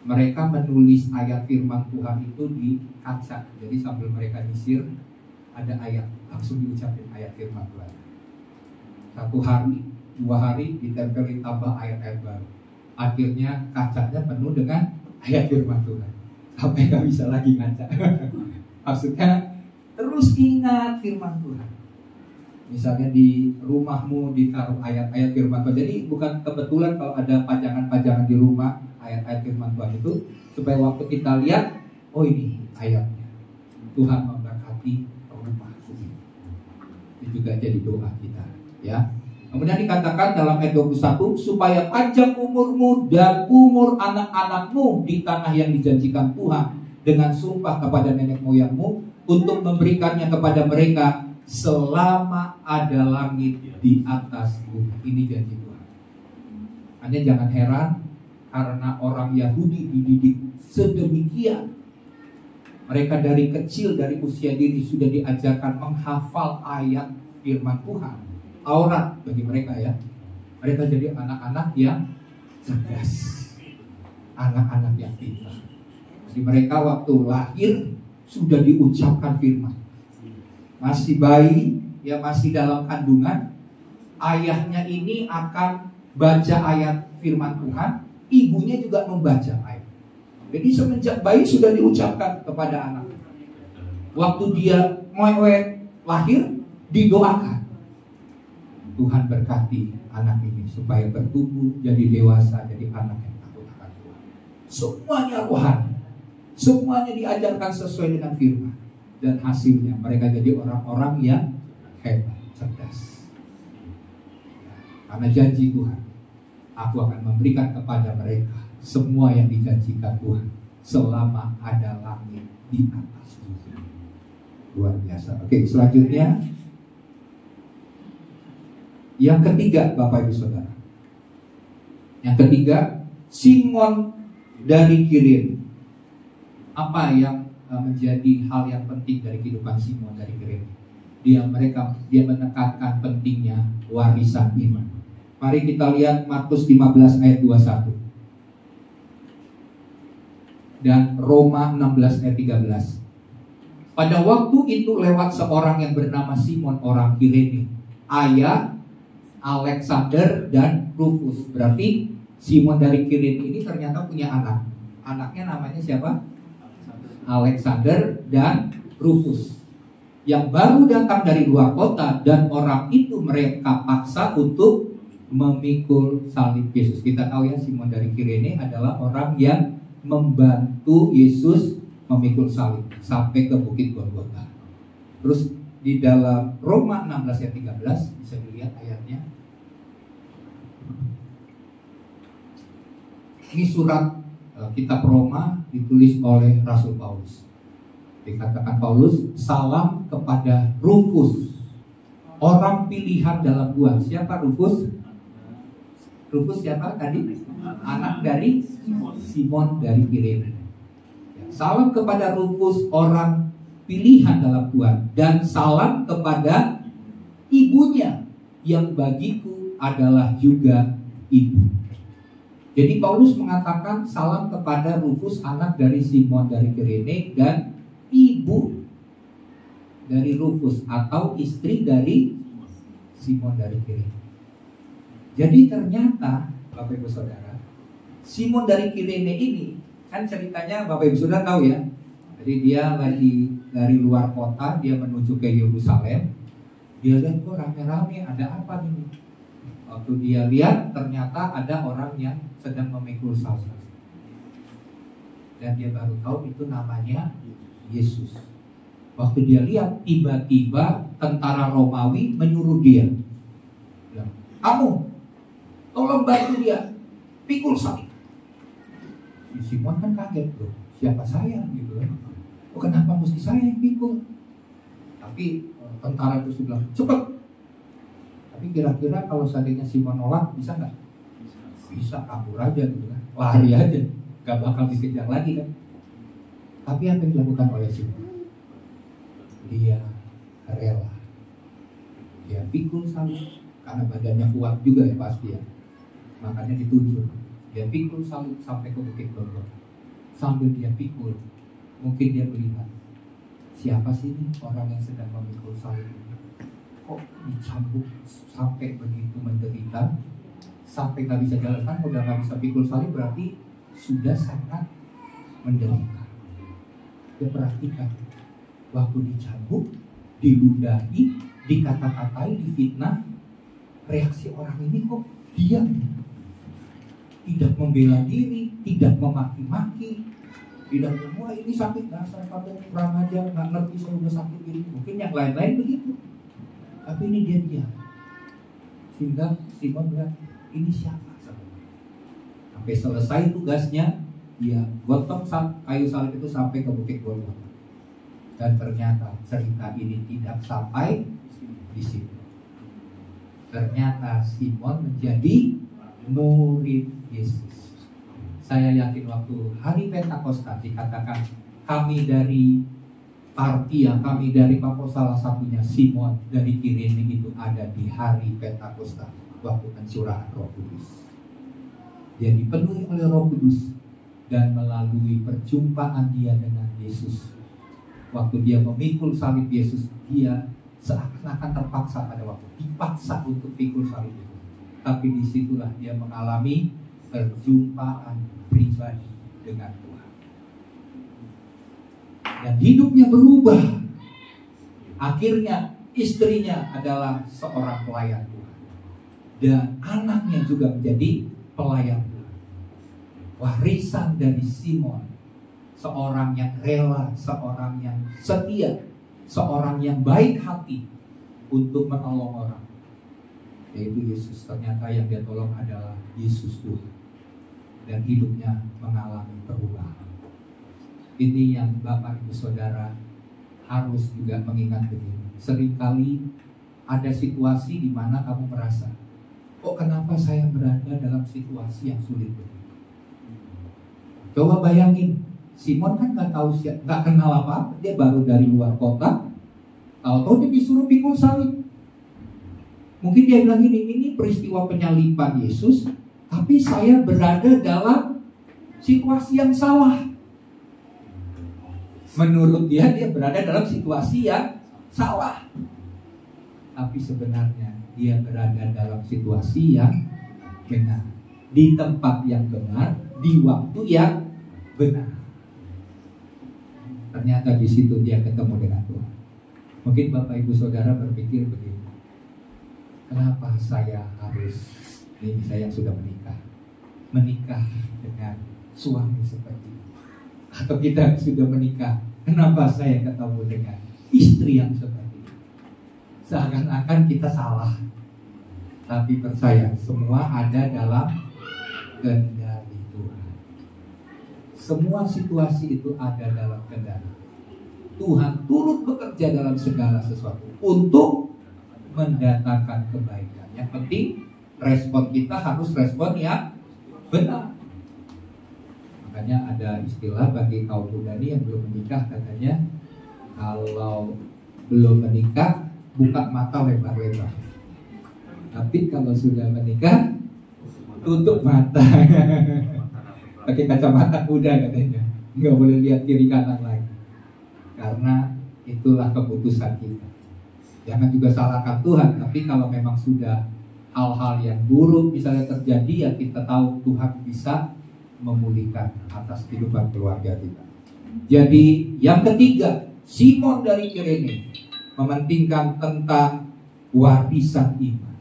Speaker 2: mereka menulis ayat firman Tuhan itu di kaca. Jadi sambil mereka nyisir, ada ayat, langsung diucapin ayat firman Tuhan. 1 hari, 2 hari ditempelin tambah ayat-ayat baru. Akhirnya kacanya penuh dengan ayat firman Tuhan. Sampai gak bisa lagi ngaca. Maksudnya terus ingat firman Tuhan. Misalnya di rumahmu ditaruh ayat-ayat firman Tuhan. Jadi bukan kebetulan kalau ada pajangan-pajangan di rumah ayat-ayat firman Tuhan itu, supaya waktu kita lihat, oh ini ayatnya. Tuhan memberkati rumah ini. Itu juga jadi doa kita, ya. Kemudian dikatakan dalam ayat 21, supaya panjang umurmu dan umur anak-anakmu di tanah yang dijanjikan Tuhan dengan sumpah kepada nenek moyangmu, untuk memberikannya kepada mereka selama ada langit di atas bumi. Ini janji Tuhan. Hanya jangan heran, karena orang Yahudi dididik sedemikian. Mereka dari kecil, dari usia dini sudah diajarkan menghafal ayat firman Tuhan, Taurat bagi mereka ya. Mereka jadi anak-anak yang cerdas, anak-anak yang pintar. Jadi mereka waktu lahir sudah diucapkan firman. Masih bayi, ya masih dalam kandungan, ayahnya ini akan baca ayat firman Tuhan, ibunya juga membaca ayat. Jadi semenjak bayi sudah diucapkan kepada anak. Waktu dia lahir, didoakan. Tuhan berkati anak ini supaya bertumbuh jadi dewasa, jadi anak yang takut akan Tuhan. Semuanya rohani, semuanya diajarkan sesuai dengan firman, dan hasilnya mereka jadi orang-orang yang hebat, cerdas. Karena janji Tuhan, aku akan memberikan kepada mereka semua yang dijanjikan Tuhan selama ada langit di atas bumi. Luar biasa. Oke, selanjutnya yang ketiga, Bapak Ibu Saudara. Yang ketiga, Simon dari Kirene. Apa yang menjadi hal yang penting dari kehidupan Simon dari Kirene? Dia menekankan pentingnya warisan iman. Mari kita lihat Markus 15 ayat 21 dan Roma 16 ayat 13. Pada waktu itu lewat seorang yang bernama Simon orang Kirene, ayah Alexander dan Rufus. Berarti Simon dari Kirene ini ternyata punya anak. Anaknya namanya siapa? Alexander dan Rufus, yang baru datang dari luar kota, dan orang itu mereka paksa untuk memikul salib Yesus. Kita tahu ya, Simon dari Kirene adalah orang yang membantu Yesus memikul salib sampai ke Bukit Golgota. Terus di dalam Roma 16 ayat 13 bisa dilihat ayatnya. Ini surat kitab Roma ditulis oleh Rasul Paulus. Dikatakan Paulus, salam kepada Rufus, orang pilihan dalam Tuhan. Siapa Rufus? Rufus siapa tadi? Anak dari Simon dari Kirene. Salam kepada Rufus, orang pilihan dalam Tuhan, dan salam kepada ibunya yang bagiku adalah juga ibu. Jadi Paulus mengatakan salam kepada Rufus, anak dari Simon dari Kirene, dan ibu dari Rufus atau istri dari Simon dari Kirene. Jadi ternyata Bapak Ibu Saudara, Simon dari Kirene ini kan ceritanya Bapak Ibu Saudara tahu ya. Jadi dia lagi dari luar kota, dia menuju ke Yerusalem. Dia lihat kok rame-rame, ada apa nih? Waktu dia lihat ternyata ada orang yang sedang memikul salib. Dan dia baru tahu itu namanya Yesus. Waktu dia lihat, tiba-tiba tentara Romawi menyuruh dia, bilang, kamu tolong bantu dia pikul salib. Si Simon kan kaget, loh, siapa saya gitu kan? Oh, kenapa mesti saya yang pikul? Tapi tentara itu bilang, cepat. Tapi kira-kira kalau seandainya Simon nolak, bisa nggak? Bisa, kabur aja gitu kan, lari aja, nggak bakal dikejar lagi kan. Tapi apa yang dilakukan oleh Simon? Dia rela, dia pikul salib, karena badannya kuat juga ya pasti ya, makanya ditunjuk. Dia pikul salib sampai ke Bukit Golgota. Sambil dia pikul, mungkin dia melihat, siapa sih ini orang yang sedang memikul salib ini? Kok dicambuk sampai begitu menderita, sampai gak bisa jalan, kan udah gak bisa pikul salib berarti sudah sangat menderita. Dia perhatikan, waktu dicambuk, diludahi, dikata-katai, difitnah, reaksi orang ini kok diam, tidak membela diri, tidak memaki-maki, tidak bilang, wah ini sakit, dasar kamu kurang ajar, gak ngerti saya udah sakit ini. Mungkin yang lain-lain begitu, tapi ini dia diam. Sehingga Simon bilang, ini siapa? Sampai selesai tugasnya, dia gotong kayu salib itu sampai ke Bukit Golgota. Dan ternyata cerita ini tidak sampai di situ. Ternyata Simon menjadi murid Yesus. Saya yakin waktu hari Pentakosta dikatakan kami dari Partia, kami dari Papua, salah satunya Simon dari Kirene itu ada di hari Pentakosta waktu pencurahan Roh Kudus. Dia dipenuhi oleh Roh Kudus dan melalui perjumpaan dia dengan Yesus. Waktu dia memikul salib Yesus, dia seakan-akan terpaksa pada waktu dipaksa untuk pikul salib itu. Tapi disitulah dia mengalami perjumpaan pribadi dengan Tuhan. Dan hidupnya berubah. Akhirnya istrinya adalah seorang pelayan Tuhan. Dan anaknya juga menjadi pelayan Tuhan. Warisan dari Simon, seorang yang rela, seorang yang setia, seorang yang baik hati untuk menolong orang. Yaitu Yesus. Ternyata yang dia tolong adalah Yesus Tuhan. Dan hidupnya mengalami perubahan. Ini yang Bapak Ibu Saudara harus juga mengingat begini. Seringkali ada situasi di mana kamu merasa, kok kenapa saya berada dalam situasi yang sulit begini? Coba bayangin, Simon kan nggak kenal apa, dia baru dari luar kota, tahu-tahu dia disuruh pikul salib. Mungkin dia bilang ini peristiwa penyaliban Yesus, tapi saya berada dalam situasi yang salah. Menurut dia berada dalam situasi yang salah. Tapi sebenarnya dia berada dalam situasi yang benar, di tempat yang benar, di waktu yang benar. Ternyata di situ dia ketemu dengan Tuhan. Mungkin Bapak Ibu Saudara berpikir begini, kenapa saya harus, ini saya yang sudah menikah dengan suami seperti ini, atau kita sudah menikah, kenapa saya ketemu dengan istri yang seperti ini? Seakan-akan kita salah. Tapi percaya, semua ada dalam kendali Tuhan. Semua situasi itu ada dalam kendali Tuhan. Turut bekerja dalam segala sesuatu untuk mendatangkan kebaikan. Yang penting respon kita harus respon yang benar. Makanya ada istilah bagi kaum muda ini yang belum menikah, katanya kalau belum menikah buka mata lebar-lebar, tapi kalau sudah menikah tutup mata. Pakai kacamata kuda katanya, nggak boleh lihat kiri kanan lagi, karena itulah keputusan kita. Jangan juga salahkan Tuhan, tapi kalau memang sudah hal-hal yang buruk misalnya terjadi, ya kita tahu Tuhan bisa memulihkan atas kehidupan keluarga kita. Jadi yang ketiga, Simon dari Kirene mementingkan tentang warisan iman.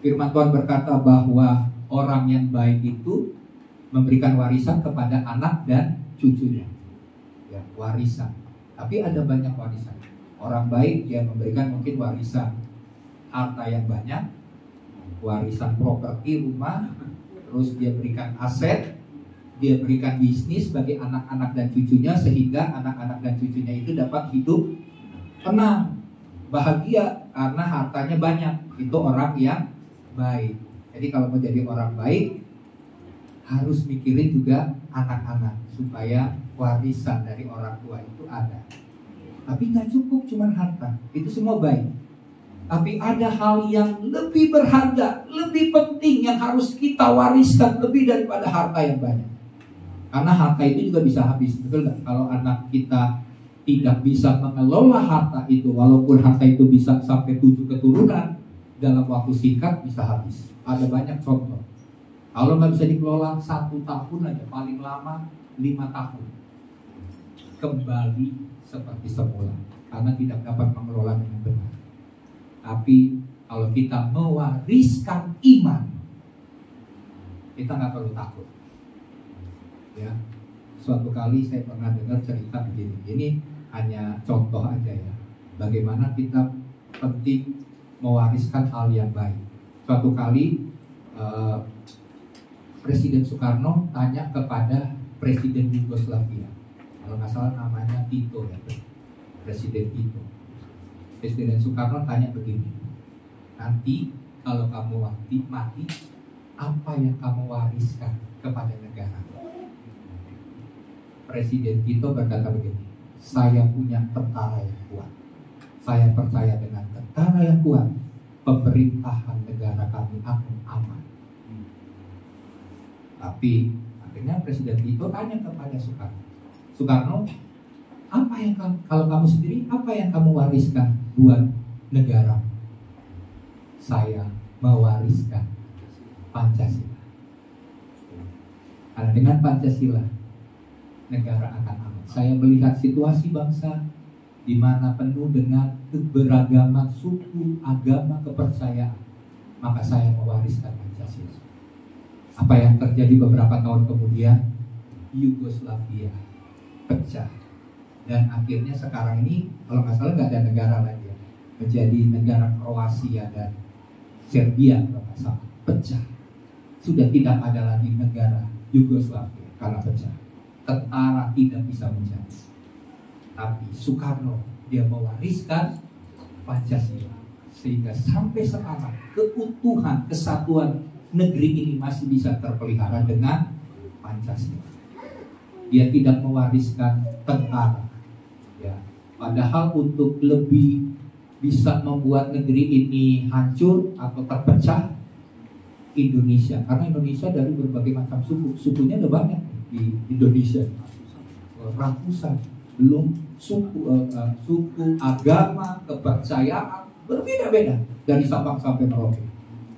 Speaker 2: Firman Tuhan berkata bahwa orang yang baik itu memberikan warisan kepada anak dan cucunya. Ya, warisan. Tapi ada banyak warisan. Orang baik dia memberikan mungkin warisan harta yang banyak, warisan properti rumah, terus dia berikan aset, dia berikan bisnis bagi anak-anak dan cucunya, sehingga anak-anak dan cucunya itu dapat hidup tenang, bahagia karena hartanya banyak. Itu orang yang baik. Jadi kalau mau jadi orang baik harus mikirin juga anak-anak supaya warisan dari orang tua itu ada. Tapi nggak cukup cuman harta, itu semua baik. Tapi ada hal yang lebih berharga, lebih penting yang harus kita wariskan lebih daripada harta yang banyak. Karena harta itu juga bisa habis, betul nggak? Kalau anak kita tidak bisa mengelola harta itu, walaupun harta itu bisa sampai 7 keturunan, dalam waktu singkat bisa habis. Ada banyak contoh. Kalau nggak bisa dikelola 1 tahun aja, paling lama 5 tahun, kembali seperti semula, karena tidak dapat mengelola dengan benar. Tapi kalau kita mewariskan iman, kita nggak perlu takut. Ya, suatu kali saya pernah dengar cerita begini. Ini hanya contoh aja ya, bagaimana kita penting mewariskan hal yang baik. Suatu kali Presiden Soekarno tanya kepada Presiden Yugoslavia, kalau nggak salah namanya Tito ya, Presiden Tito. Presiden Soekarno tanya begini, nanti kalau kamu mati, apa yang kamu wariskan kepada negara? Presiden Tito berkata begini, saya punya tentara yang kuat. Saya percaya dengan tentara yang kuat, pemerintahan negara kami akan aman. Tapi akhirnya Presiden Tito tanya kepada Soekarno, apa yang kalau kamu sendiri, apa yang kamu wariskan buat negara? Saya mewariskan Pancasila. Karena dengan Pancasila negara akan aman. Saya melihat situasi bangsa di mana penuh dengan keberagaman suku, agama, kepercayaan, maka saya mewariskan Pancasila. Apa yang terjadi beberapa tahun kemudian? Yugoslavia pecah, dan akhirnya sekarang ini kalau nggak salah nggak ada negara lagi ya, menjadi negara Kroasia dan Serbia kalau nggak salah, pecah. Sudah tidak ada lagi negara Yugoslavia karena pecah. Tentara tidak bisa menjadi. Tapi Soekarno dia mewariskan Pancasila, sehingga sampai sekarang keutuhan kesatuan negeri ini masih bisa terpelihara dengan Pancasila. Dia tidak mewariskan tentara, ya. Padahal untuk lebih bisa membuat negeri ini hancur atau terpecah, Indonesia, karena Indonesia dari berbagai macam sukunya ada banyak di Indonesia, ratusan, belum suku, agama, kepercayaan berbeda-beda dari Sabang sampai Merauke,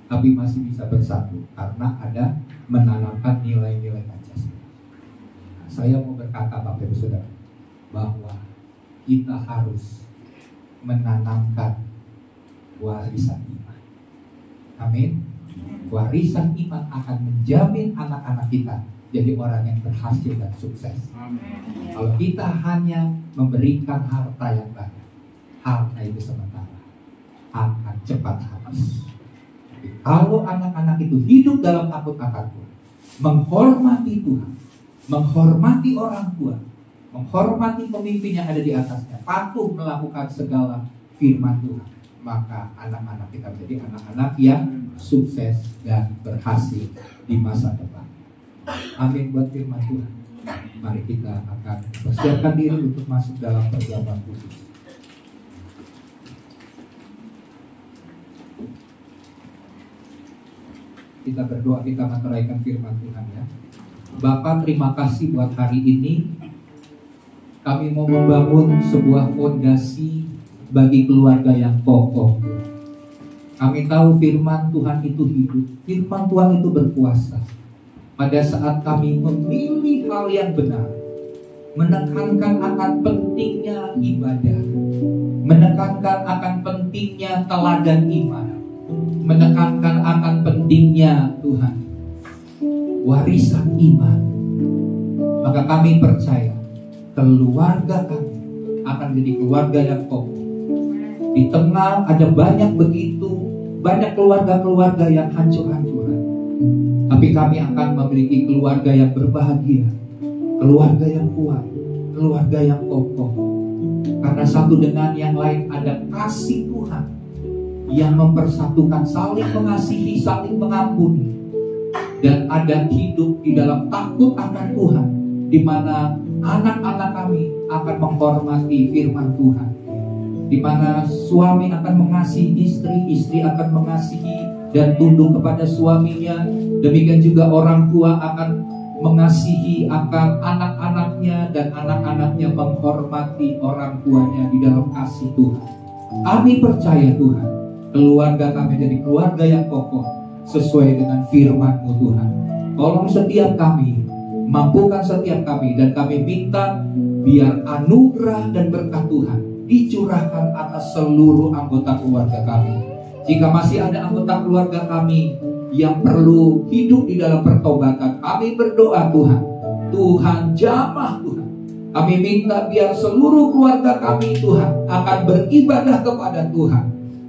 Speaker 2: tapi masih bisa bersatu karena ada menanamkan nilai-nilai Pancasila. Nah, saya mau berkata Bapak Ibu Saudara bahwa kita harus menanamkan warisan iman. Amin. Warisan iman akan menjamin anak-anak kita jadi orang yang berhasil dan sukses. Kalau kita hanya memberikan harta yang banyak, harta itu sementara, akan cepat habis. Tapi kalau anak-anak itu hidup dalam takut akan Tuhan, menghormati Tuhan, menghormati orang tua, menghormati pemimpin yang ada di atasnya, patuh melakukan segala firman Tuhan, maka anak-anak kita menjadi anak-anak yang sukses dan berhasil di masa depan. Amin buat firman Tuhan. Mari kita akan persiapkan diri untuk masuk dalam perjamuan kudus. Kita berdoa, kita meneraikan firman Tuhan ya. Bapa, terima kasih buat hari ini. Kami mau membangun sebuah fondasi bagi keluarga yang kokoh. Kami tahu firman Tuhan itu hidup, firman Tuhan itu berkuasa. Pada saat kami memilih hal yang benar, menekankan akan pentingnya ibadah, menekankan akan pentingnya teladan iman, menekankan akan pentingnya Tuhan, warisan iman, maka kami percaya keluarga kami akan menjadi keluarga yang kokoh. Di tengah ada banyak keluarga-keluarga yang hancur-hancuran, tapi kami akan memiliki keluarga yang berbahagia, keluarga yang kuat, keluarga yang kokoh. Karena satu dengan yang lain ada kasih Tuhan yang mempersatukan, saling mengasihi, saling mengampuni, dan ada hidup di dalam takut akan Tuhan, di mana anak-anak kami akan menghormati firman Tuhan, di mana suami akan mengasihi istri, istri akan mengasihi dan tunduk kepada suaminya. Demikian juga orang tua akan mengasihi akan anak-anaknya, dan anak-anaknya menghormati orang tuanya di dalam kasih Tuhan. Kami percaya Tuhan, keluarga kami jadi keluarga yang kokoh sesuai dengan firman-Mu Tuhan. Tolong setiap kami, mampukan setiap kami, dan kami minta biar anugerah dan berkat Tuhan dicurahkan atas seluruh anggota keluarga kami. Jika masih ada anggota keluarga kami yang perlu hidup di dalam pertobatan, kami berdoa Tuhan jamah Tuhan. Kami minta biar seluruh keluarga kami Tuhan akan beribadah kepada Tuhan.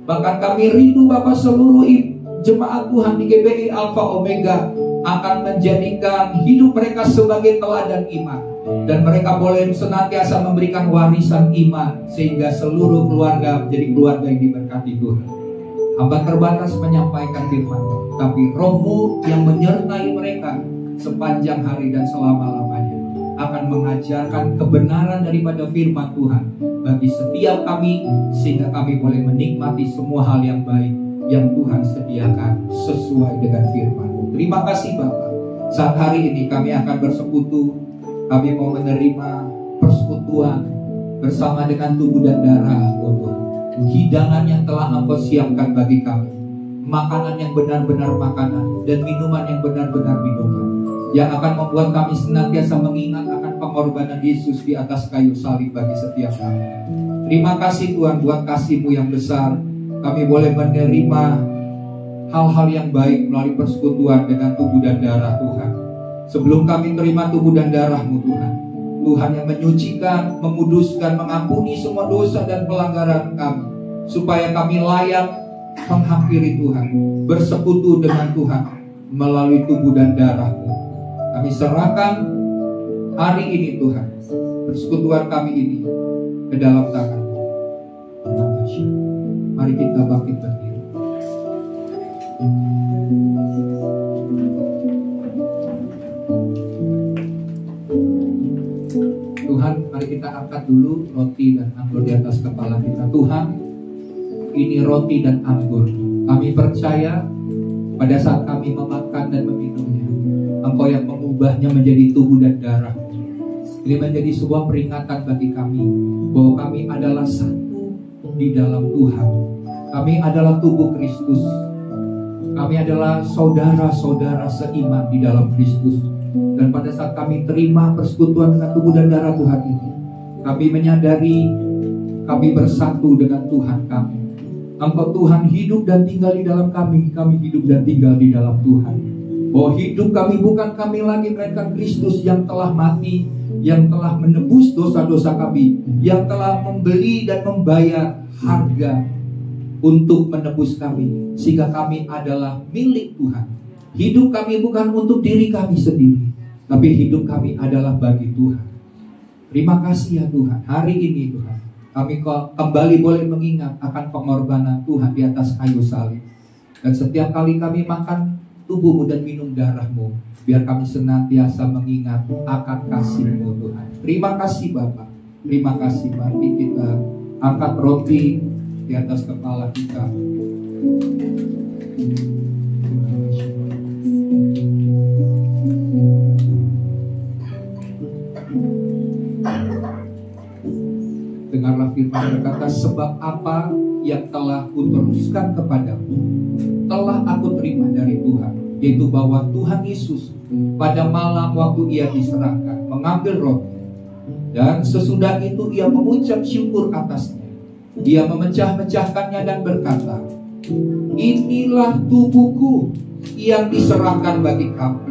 Speaker 2: Bahkan kami rindu Bapak seluruh jemaat Tuhan di GBI Alpha Omega akan menjadikan hidup mereka sebagai teladan iman, dan mereka boleh senantiasa memberikan warisan iman, sehingga seluruh keluarga menjadi keluarga yang diberkati Tuhan. Hamba terbatas menyampaikan firman, tapi Roh-Mu yang menyertai mereka sepanjang hari dan selama-lamanya akan mengajarkan kebenaran daripada firman Tuhan bagi setiap kami, sehingga kami boleh menikmati semua hal yang baik yang Tuhan sediakan sesuai dengan firman-Mu. Terima kasih Bapak. Saat hari ini kami akan bersekutu, kami mau menerima persekutuan bersama dengan tubuh dan darah Tuhan. Hidangan yang telah Engkau siapkan bagi kami, makanan yang benar-benar makanan, dan minuman yang benar-benar minuman, yang akan membuat kami senantiasa mengingat akan pengorbanan Yesus di atas kayu salib bagi setiap kami. Terima kasih Tuhan buat kasih-Mu yang besar. Kami boleh menerima hal-hal yang baik melalui persekutuan dengan tubuh dan darah Tuhan. Sebelum kami terima tubuh dan darah-Mu Tuhan, Tuhan yang menyucikan, menguduskan, mengampuni semua dosa dan pelanggaran kami, supaya kami layak menghampiri Tuhan, bersekutu dengan Tuhan melalui tubuh dan darah-Mu. Kami serahkan hari ini Tuhan, persekutuan kami ini ke dalam tangan. Mari kita bangkit berdiri. Tuhan, mari kita angkat dulu roti dan anggur di atas kepala kita. Tuhan, ini roti dan anggur. Kami percaya pada saat kami memakan dan meminumnya, Engkau yang mengubahnya menjadi tubuh dan darah. Ini menjadi sebuah peringatan bagi kami bahwa kami adalah satu di dalam Tuhan. Kami adalah tubuh Kristus. Kami adalah saudara-saudara seiman di dalam Kristus. Dan pada saat kami terima persekutuan dengan tubuh dan darah Tuhan ini, kami menyadari kami bersatu dengan Tuhan kami. Engkau Tuhan hidup dan tinggal di dalam kami. Kami hidup dan tinggal di dalam Tuhan. Bahwa hidup kami bukan kami lagi, melainkan Kristus yang telah mati, yang telah menebus dosa-dosa kami, yang telah membeli dan membayar harga untuk menebus kami, sehingga kami adalah milik Tuhan. Hidup kami bukan untuk diri kami sendiri, tapi hidup kami adalah bagi Tuhan. Terima kasih ya Tuhan. Hari ini Tuhan, kami kembali boleh mengingat akan pengorbanan Tuhan di atas kayu salib. Dan setiap kali kami makan tubuh-Mu dan minum darah-Mu, biar kami senantiasa mengingat akan kasih-Mu Tuhan. Terima kasih Bapa. Terima kasih. Mari kita angkat roti di atas kepala kita. Dengarlah firman berkata, sebab apa yang telah kuteruskan kepadamu telah aku terima dari Tuhan, yaitu bahwa Tuhan Yesus pada malam waktu ia diserahkan mengambil roti, dan sesudah itu ia mengucap syukur atasnya. Ia memecah-mecahkannya dan berkata, inilah tubuhku yang diserahkan bagi kamu.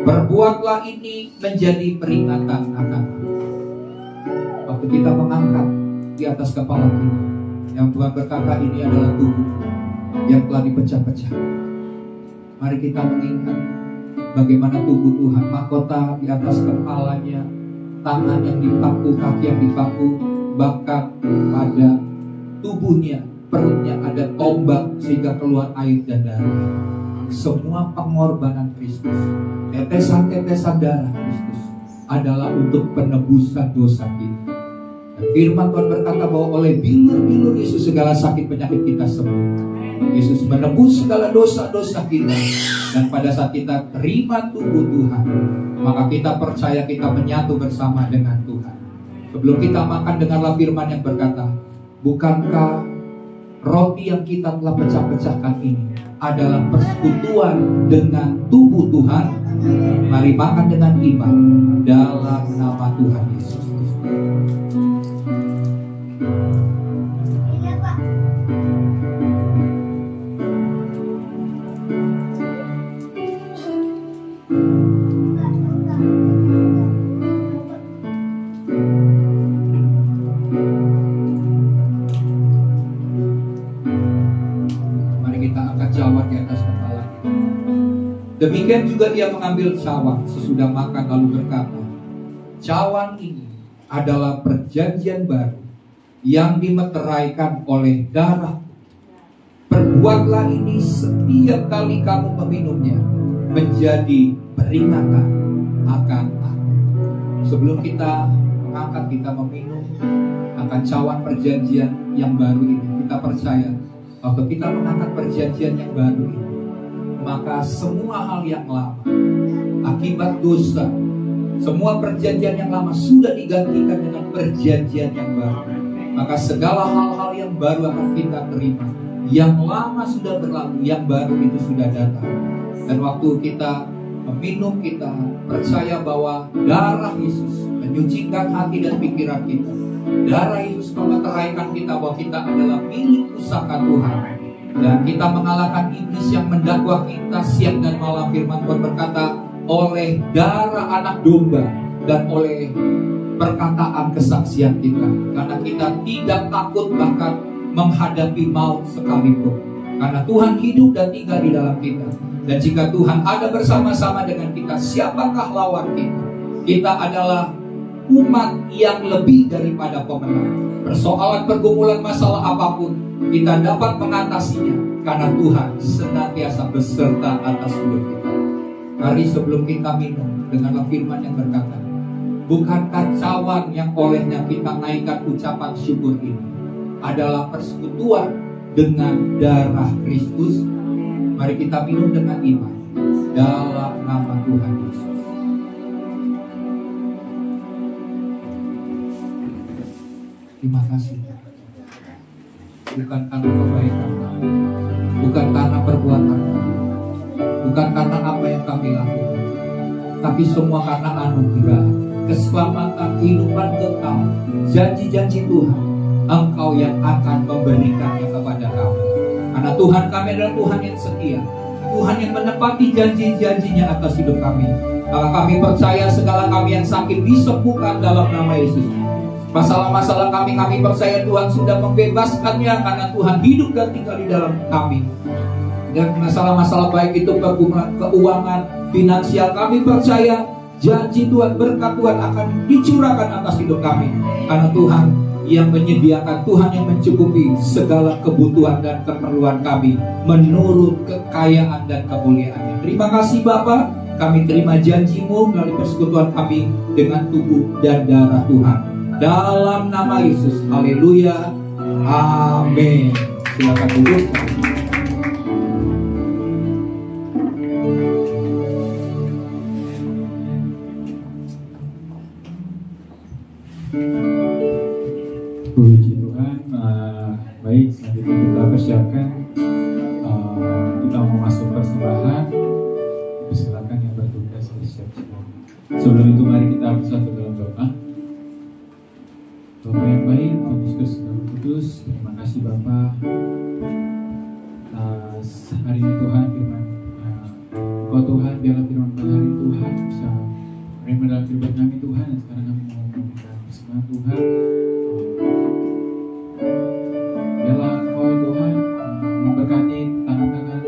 Speaker 2: Berbuatlah ini menjadi peringatan akan aku. Waktu kita mengangkat di atas kepala kita, yang Tuhan berkata ini adalah tubuh yang telah dipecah-pecah. Mari kita mengingat bagaimana tubuh Tuhan, mahkota di atas kepalanya, tangan yang dipaku, kaki yang dipaku, bahkan pada tubuhnya, perutnya ada tombak sehingga keluar air dan darah. Semua pengorbanan Kristus, tetesan-tetesan darah Kristus adalah untuk penebusan dosa kita. Dan firman Tuhan berkata bahwa oleh bilur-bilur Yesus segala sakit penyakit kita sembuh. Yesus menebus segala dosa-dosa kita. Dan pada saat kita terima tubuh Tuhan, maka kita percaya kita menyatu bersama dengan Tuhan. Sebelum kita makan, dengarlah firman yang berkata, bukankah roti yang kita telah pecah-pecahkan ini adalah persekutuan dengan tubuh Tuhan? Mari makan dengan iman dalam nama Tuhan Yesus Kristus. Demikian juga ia mengambil cawan sesudah makan lalu berkata, cawan ini adalah perjanjian baru yang dimeteraikan oleh darah. Perbuatlah ini setiap kali kamu meminumnya menjadi peringatan akan aku. Sebelum kita mengangkat, kita meminum akan cawan perjanjian yang baru ini, kita percaya waktu kita mengangkat perjanjian yang baru ini, maka semua hal yang lama akibat dosa, semua perjanjian yang lama sudah digantikan dengan perjanjian yang baru. Maka segala hal-hal yang baru akan kita terima. Yang lama sudah berlalu, yang baru itu sudah datang. Dan waktu kita meminum, kita percaya bahwa darah Yesus menyucikan hati dan pikiran kita. Darah Yesus memeteraikan kita bahwa kita adalah milik pusaka Tuhan. Dan kita mengalahkan iblis yang mendakwa kita siang dan malam. Firman Tuhan berkata, oleh darah anak domba dan oleh perkataan kesaksian kita. Karena kita tidak takut bahkan menghadapi maut sekalipun. Karena Tuhan hidup dan tinggal di dalam kita. Dan jika Tuhan ada bersama-sama dengan kita, siapakah lawan kita? Kita adalah umat yang lebih daripada pemenang. Persoalan, pergumulan, masalah apapun, kita dapat mengatasinya karena Tuhan senantiasa beserta atas hidup kita. Mari sebelum kita minum, dengarlah firman yang berkata, bukankah cawan yang olehnya kita naikkan ucapan syukur ini adalah persekutuan dengan darah Kristus? Mari kita minum dengan iman dalam nama Tuhan Yesus. Terima kasih. Bukan karena kebaikan kami, bukan karena perbuatan kami, bukan karena apa yang kami lakukan, tapi semua karena anugerah, keselamatan, kehidupan kekal, janji-janji Tuhan, Engkau yang akan memberikannya kepada kami. Karena Tuhan kami adalah Tuhan yang setia, Tuhan yang menepati janji-janjinya atas hidup kami. Kalau kami percaya segala kami yang sakit disembuhkan dalam nama Yesus. Masalah-masalah kami percaya Tuhan sudah membebaskannya karena Tuhan hidup dan tinggal di dalam kami. Dan masalah-masalah baik itu pergumulan keuangan, finansial, kami percaya janji Tuhan, berkat Tuhan akan dicurahkan atas hidup kami. Karena Tuhan yang menyediakan, Tuhan yang mencukupi segala kebutuhan dan keperluan kami menurut kekayaan dan kemuliaannya. Terima kasih Bapa, kami terima janji-Mu melalui persekutuan kami dengan tubuh dan darah Tuhan. Dalam nama Yesus, haleluya, amin. Silakan duduk.
Speaker 1: Puji Tuhan. Baik, selanjutnya kita persiapkan, kita mau masuk persembahan. Silakan yang bertugas bersiap-siap. Sebelum itu mari kita bersatu dalam doa. Bapa yang baik, Tuhan Yesus Kudus, terima kasih Bapa atas hari ini Tuhan, firman Engkau Tuhan, biarlah firman hari Tuhan bisa menerima dalam kehidupan kami Tuhan. Dan sekarang kami mau memberikan persembahan Tuhan. Biarlah Engkau Tuhan memberkati tangan-tangan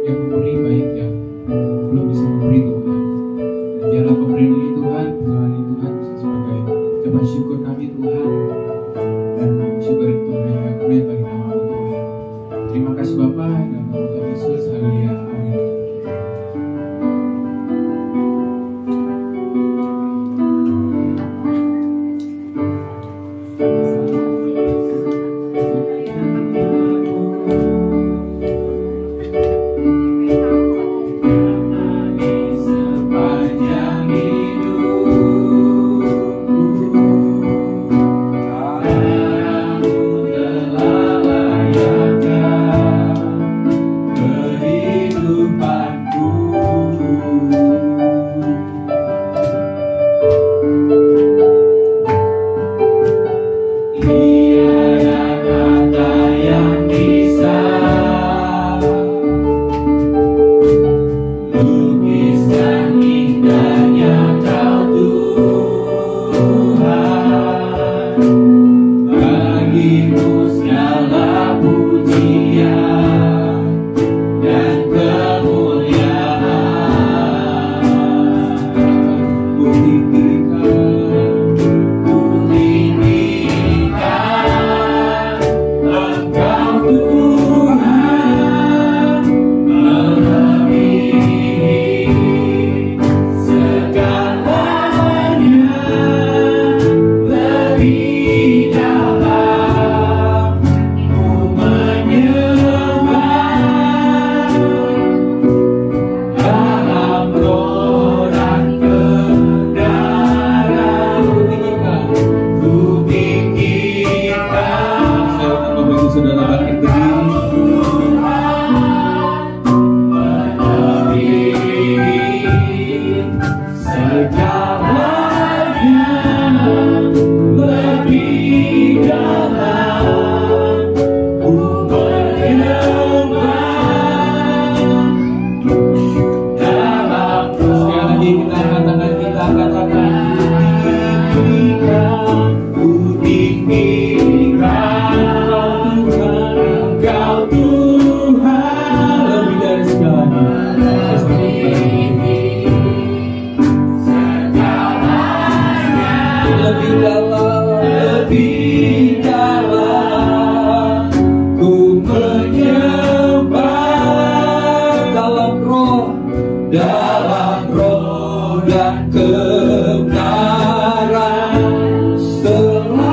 Speaker 1: yang memberi baik yang belum bisa memberi Tuhan. Dan biarlah pemberian ini Tuhan, persembahan ini Tuhan bisa sebagai ucapan syukur kami Tuhan, dan syukur itu Tuhan yang kemuliaan bagi nama-Mu Tuhan. Terima kasih Bapa, dalam nama Tuhan Yesus, haleluya, amin.
Speaker 3: Segala
Speaker 2: dalam ku menyembah dalam roh dan kebenaran selamanya.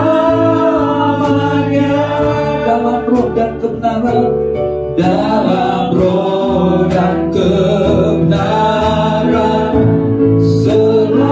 Speaker 2: Dalam roh dan kebenaran, dalam roh dan kebenaran selamanya.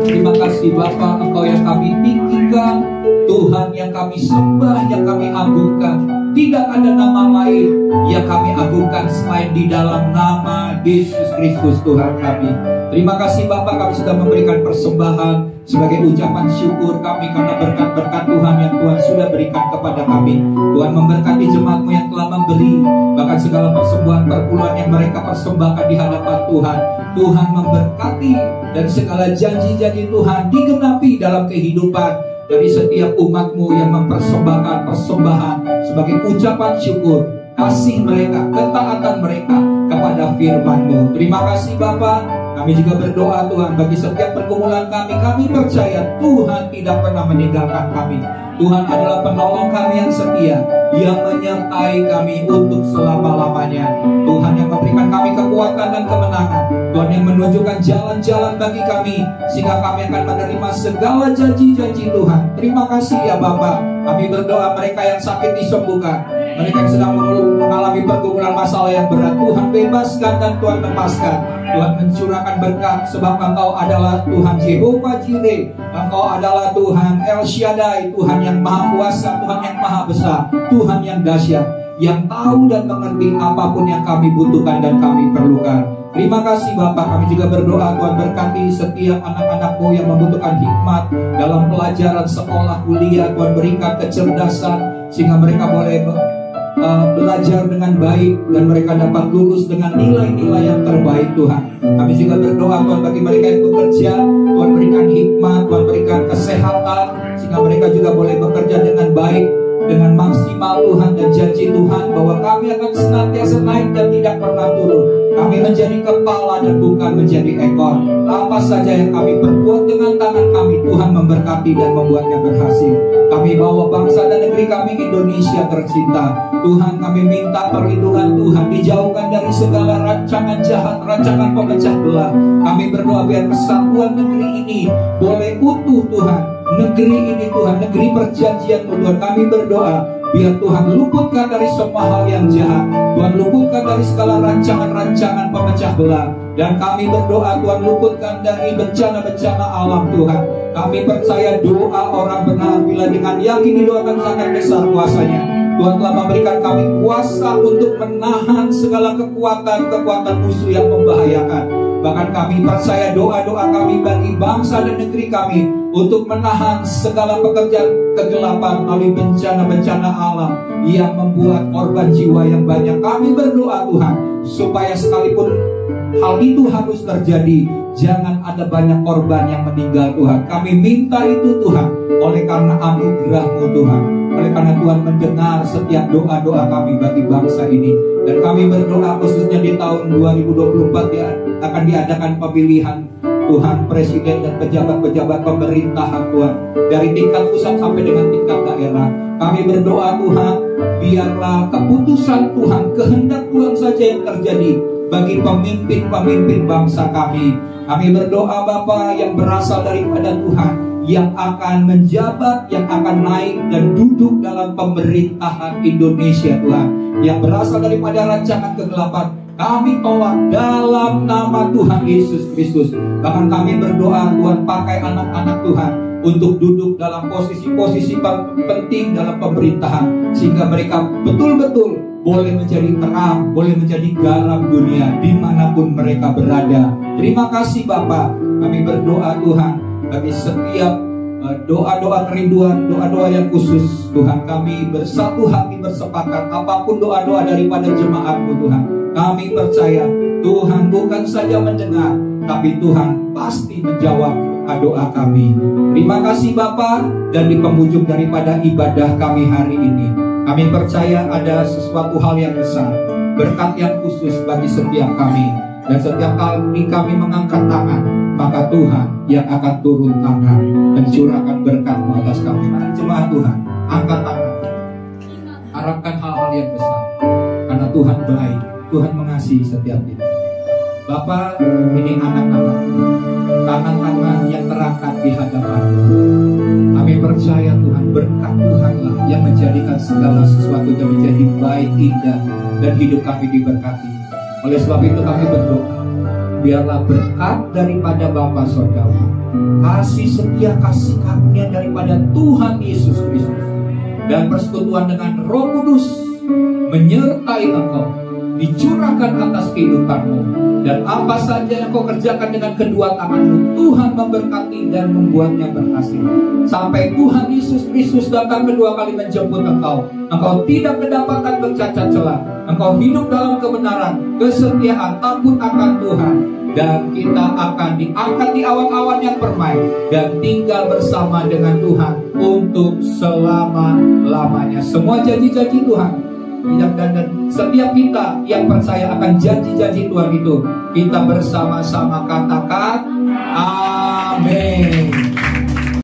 Speaker 2: Terima kasih Bapa, Engkau yang kami tinggikan, Tuhan yang kami sembah, yang kami agungkan. Tidak ada nama lain yang kami agungkan selain di dalam nama Yesus Kristus Tuhan kami. Terima kasih Bapa, kami sudah memberikan persembahan sebagai ucapan syukur kami karena berkat-berkat Tuhan yang Tuhan sudah berikan kepada kami. Tuhan memberkati jemaat-Mu yang telah memberi, bahkan segala persembahan perpuluhan yang mereka persembahkan di hadapan Tuhan. Tuhan memberkati dan segala janji-janji Tuhan digenapi dalam kehidupan dari setiap umat-Mu yang mempersembahkan persembahan sebagai ucapan syukur, kasih mereka, ketaatan mereka kepada firman-Mu. Terima kasih Bapa. Kami juga berdoa Tuhan bagi setiap pergumulan kami. Kami percaya Tuhan tidak pernah meninggalkan kami. Tuhan adalah penolong kami yang setia, yang menyertai kami untuk selama-lamanya. Tuhan yang memberikan kami kekuatan dan kemenangan. Tuhan yang menunjukkan jalan-jalan bagi kami, sehingga kami akan menerima segala janji-janji Tuhan. Terima kasih ya Bapa. Kami berdoa mereka yang sakit disembuhkan, mereka yang sedang mengalami pergumulan masalah yang berat, Tuhan bebaskan dan Tuhan lepaskan. Tuhan mencurahkan berkat, sebab Engkau adalah Tuhan Jehovah Jireh. Engkau adalah Tuhan El Shaddai, Tuhan yang maha kuasa, Tuhan yang maha besar, Tuhan yang dahsyat, yang tahu dan mengerti apapun yang kami butuhkan dan kami perlukan. Terima kasih Bapak. Kami juga berdoa Tuhan berkati setiap anak-anak-Mu yang membutuhkan hikmat dalam pelajaran sekolah, kuliah. Tuhan berikan kecerdasan sehingga mereka boleh belajar dengan baik dan mereka dapat lulus dengan nilai-nilai yang terbaik Tuhan. Kami juga berdoa Tuhan bagi mereka yang bekerja, Tuhan berikan hikmat, Tuhan berikan kesehatan sehingga mereka juga boleh bekerja dengan baik, dengan maksimal Tuhan. Dan janji Tuhan bahwa kami akan senantiasa naik dan tidak pernah turun. Kami menjadi kepala dan bukan menjadi ekor. Apa saja yang kami perbuat dengan tangan kami, Tuhan memberkati dan membuatnya berhasil. Kami bawa bangsa dan negeri kami Indonesia tercinta. Tuhan, kami minta perlindungan Tuhan, dijauhkan dari segala rancangan jahat, rancangan pemecah belah. Kami berdoa biar kesatuan negeri ini boleh utuh Tuhan. Negeri ini Tuhan, negeri perjanjian-Mu Tuhan. Kami berdoa biar Tuhan luputkan dari semua hal yang jahat, Tuhan luputkan dari segala rancangan-rancangan pemecah belah. Dan kami berdoa Tuhan luputkan dari bencana-bencana alam Tuhan. Kami percaya doa orang benar bila dengan yakin didoakan sangat besar kuasanya. Tuhan telah memberikan kami kuasa untuk menahan segala kekuatan-kekuatan musuh yang membahayakan. Bahkan kami percaya doa-doa kami bagi bangsa dan negeri kami untuk menahan segala pekerjaan kegelapan melalui bencana-bencana alam yang membuat korban jiwa yang banyak. Kami berdoa Tuhan supaya sekalipun hal itu harus terjadi, jangan ada banyak korban yang meninggal Tuhan. Kami minta itu Tuhan, oleh karena anugerah-Mu Tuhan, oleh karena Tuhan mendengar setiap doa-doa kami bagi bangsa ini. Dan kami berdoa khususnya di tahun 2024 akan diadakan pemilihan Tuhan presiden dan pejabat-pejabat pemerintahan Tuhan, dari tingkat pusat sampai dengan tingkat daerah. Kami berdoa Tuhan, biarlah keputusan Tuhan, kehendak Tuhan saja yang terjadi bagi pemimpin-pemimpin bangsa kami. Kami berdoa Bapa yang berasal daripada Tuhan, yang akan menjabat, yang akan naik dan duduk dalam pemerintahan Indonesia Tuhan, yang berasal daripada rancangan kegelapan, kami tolak dalam nama Tuhan Yesus Kristus. Bahkan kami berdoa Tuhan, pakai anak-anak Tuhan untuk duduk dalam posisi-posisi penting dalam pemerintahan, sehingga mereka betul-betul boleh menjadi terang, boleh menjadi garam dunia dimanapun mereka berada. Terima kasih Bapa. Kami berdoa Tuhan bagi setiap doa-doa kerinduan, doa-doa yang khusus Tuhan. Kami bersatu hati bersepakat, apapun doa-doa daripada jemaat-Mu Tuhan, kami percaya Tuhan bukan saja mendengar, tapi Tuhan pasti menjawab doa kami. Terima kasih Bapa. Dan di penghujung daripada ibadah kami hari ini, kami percaya ada sesuatu hal yang besar, berkat yang khusus bagi setiap kami. Dan setiap kali kami mengangkat tangan, maka Tuhan yang akan turun tangan, mencurahkan berkat-Mu atas kami. Mari jemaat Tuhan, angkat tangan, harapkan hal-hal yang besar, karena Tuhan baik, Tuhan mengasihi setiap kita. Bapa, ini anak-anak, tangan-tangan yang terangkat di hadapan-Mu. Kami percaya Tuhan, berkat Tuhanlah yang menjadikan segala sesuatunya menjadi baik, indah, dan hidup kami diberkati. Oleh sebab itu kami berdoa, biarlah berkat daripada Bapa Sorgawi, kasih setia, kasih karunia daripada Tuhan Yesus Kristus, dan persekutuan dengan Roh Kudus menyertai engkau, dicurahkan atas kehidupanmu, dan apa saja yang kau kerjakan dengan kedua tanganmu, Tuhan memberkati dan membuatnya berhasil. Sampai Tuhan Yesus Kristus datang kedua kali menjemput engkau, engkau tidak kedapatan bercacat celah, engkau hidup dalam kebenaran, kesetiaan, takut akan Tuhan, dan kita akan diangkat di awan-awan yang permai dan tinggal bersama dengan Tuhan untuk selama-lamanya. Semua janji-janji Tuhan, dan setiap kita yang percaya akan janji-janji Tuhan itu, kita bersama-sama katakan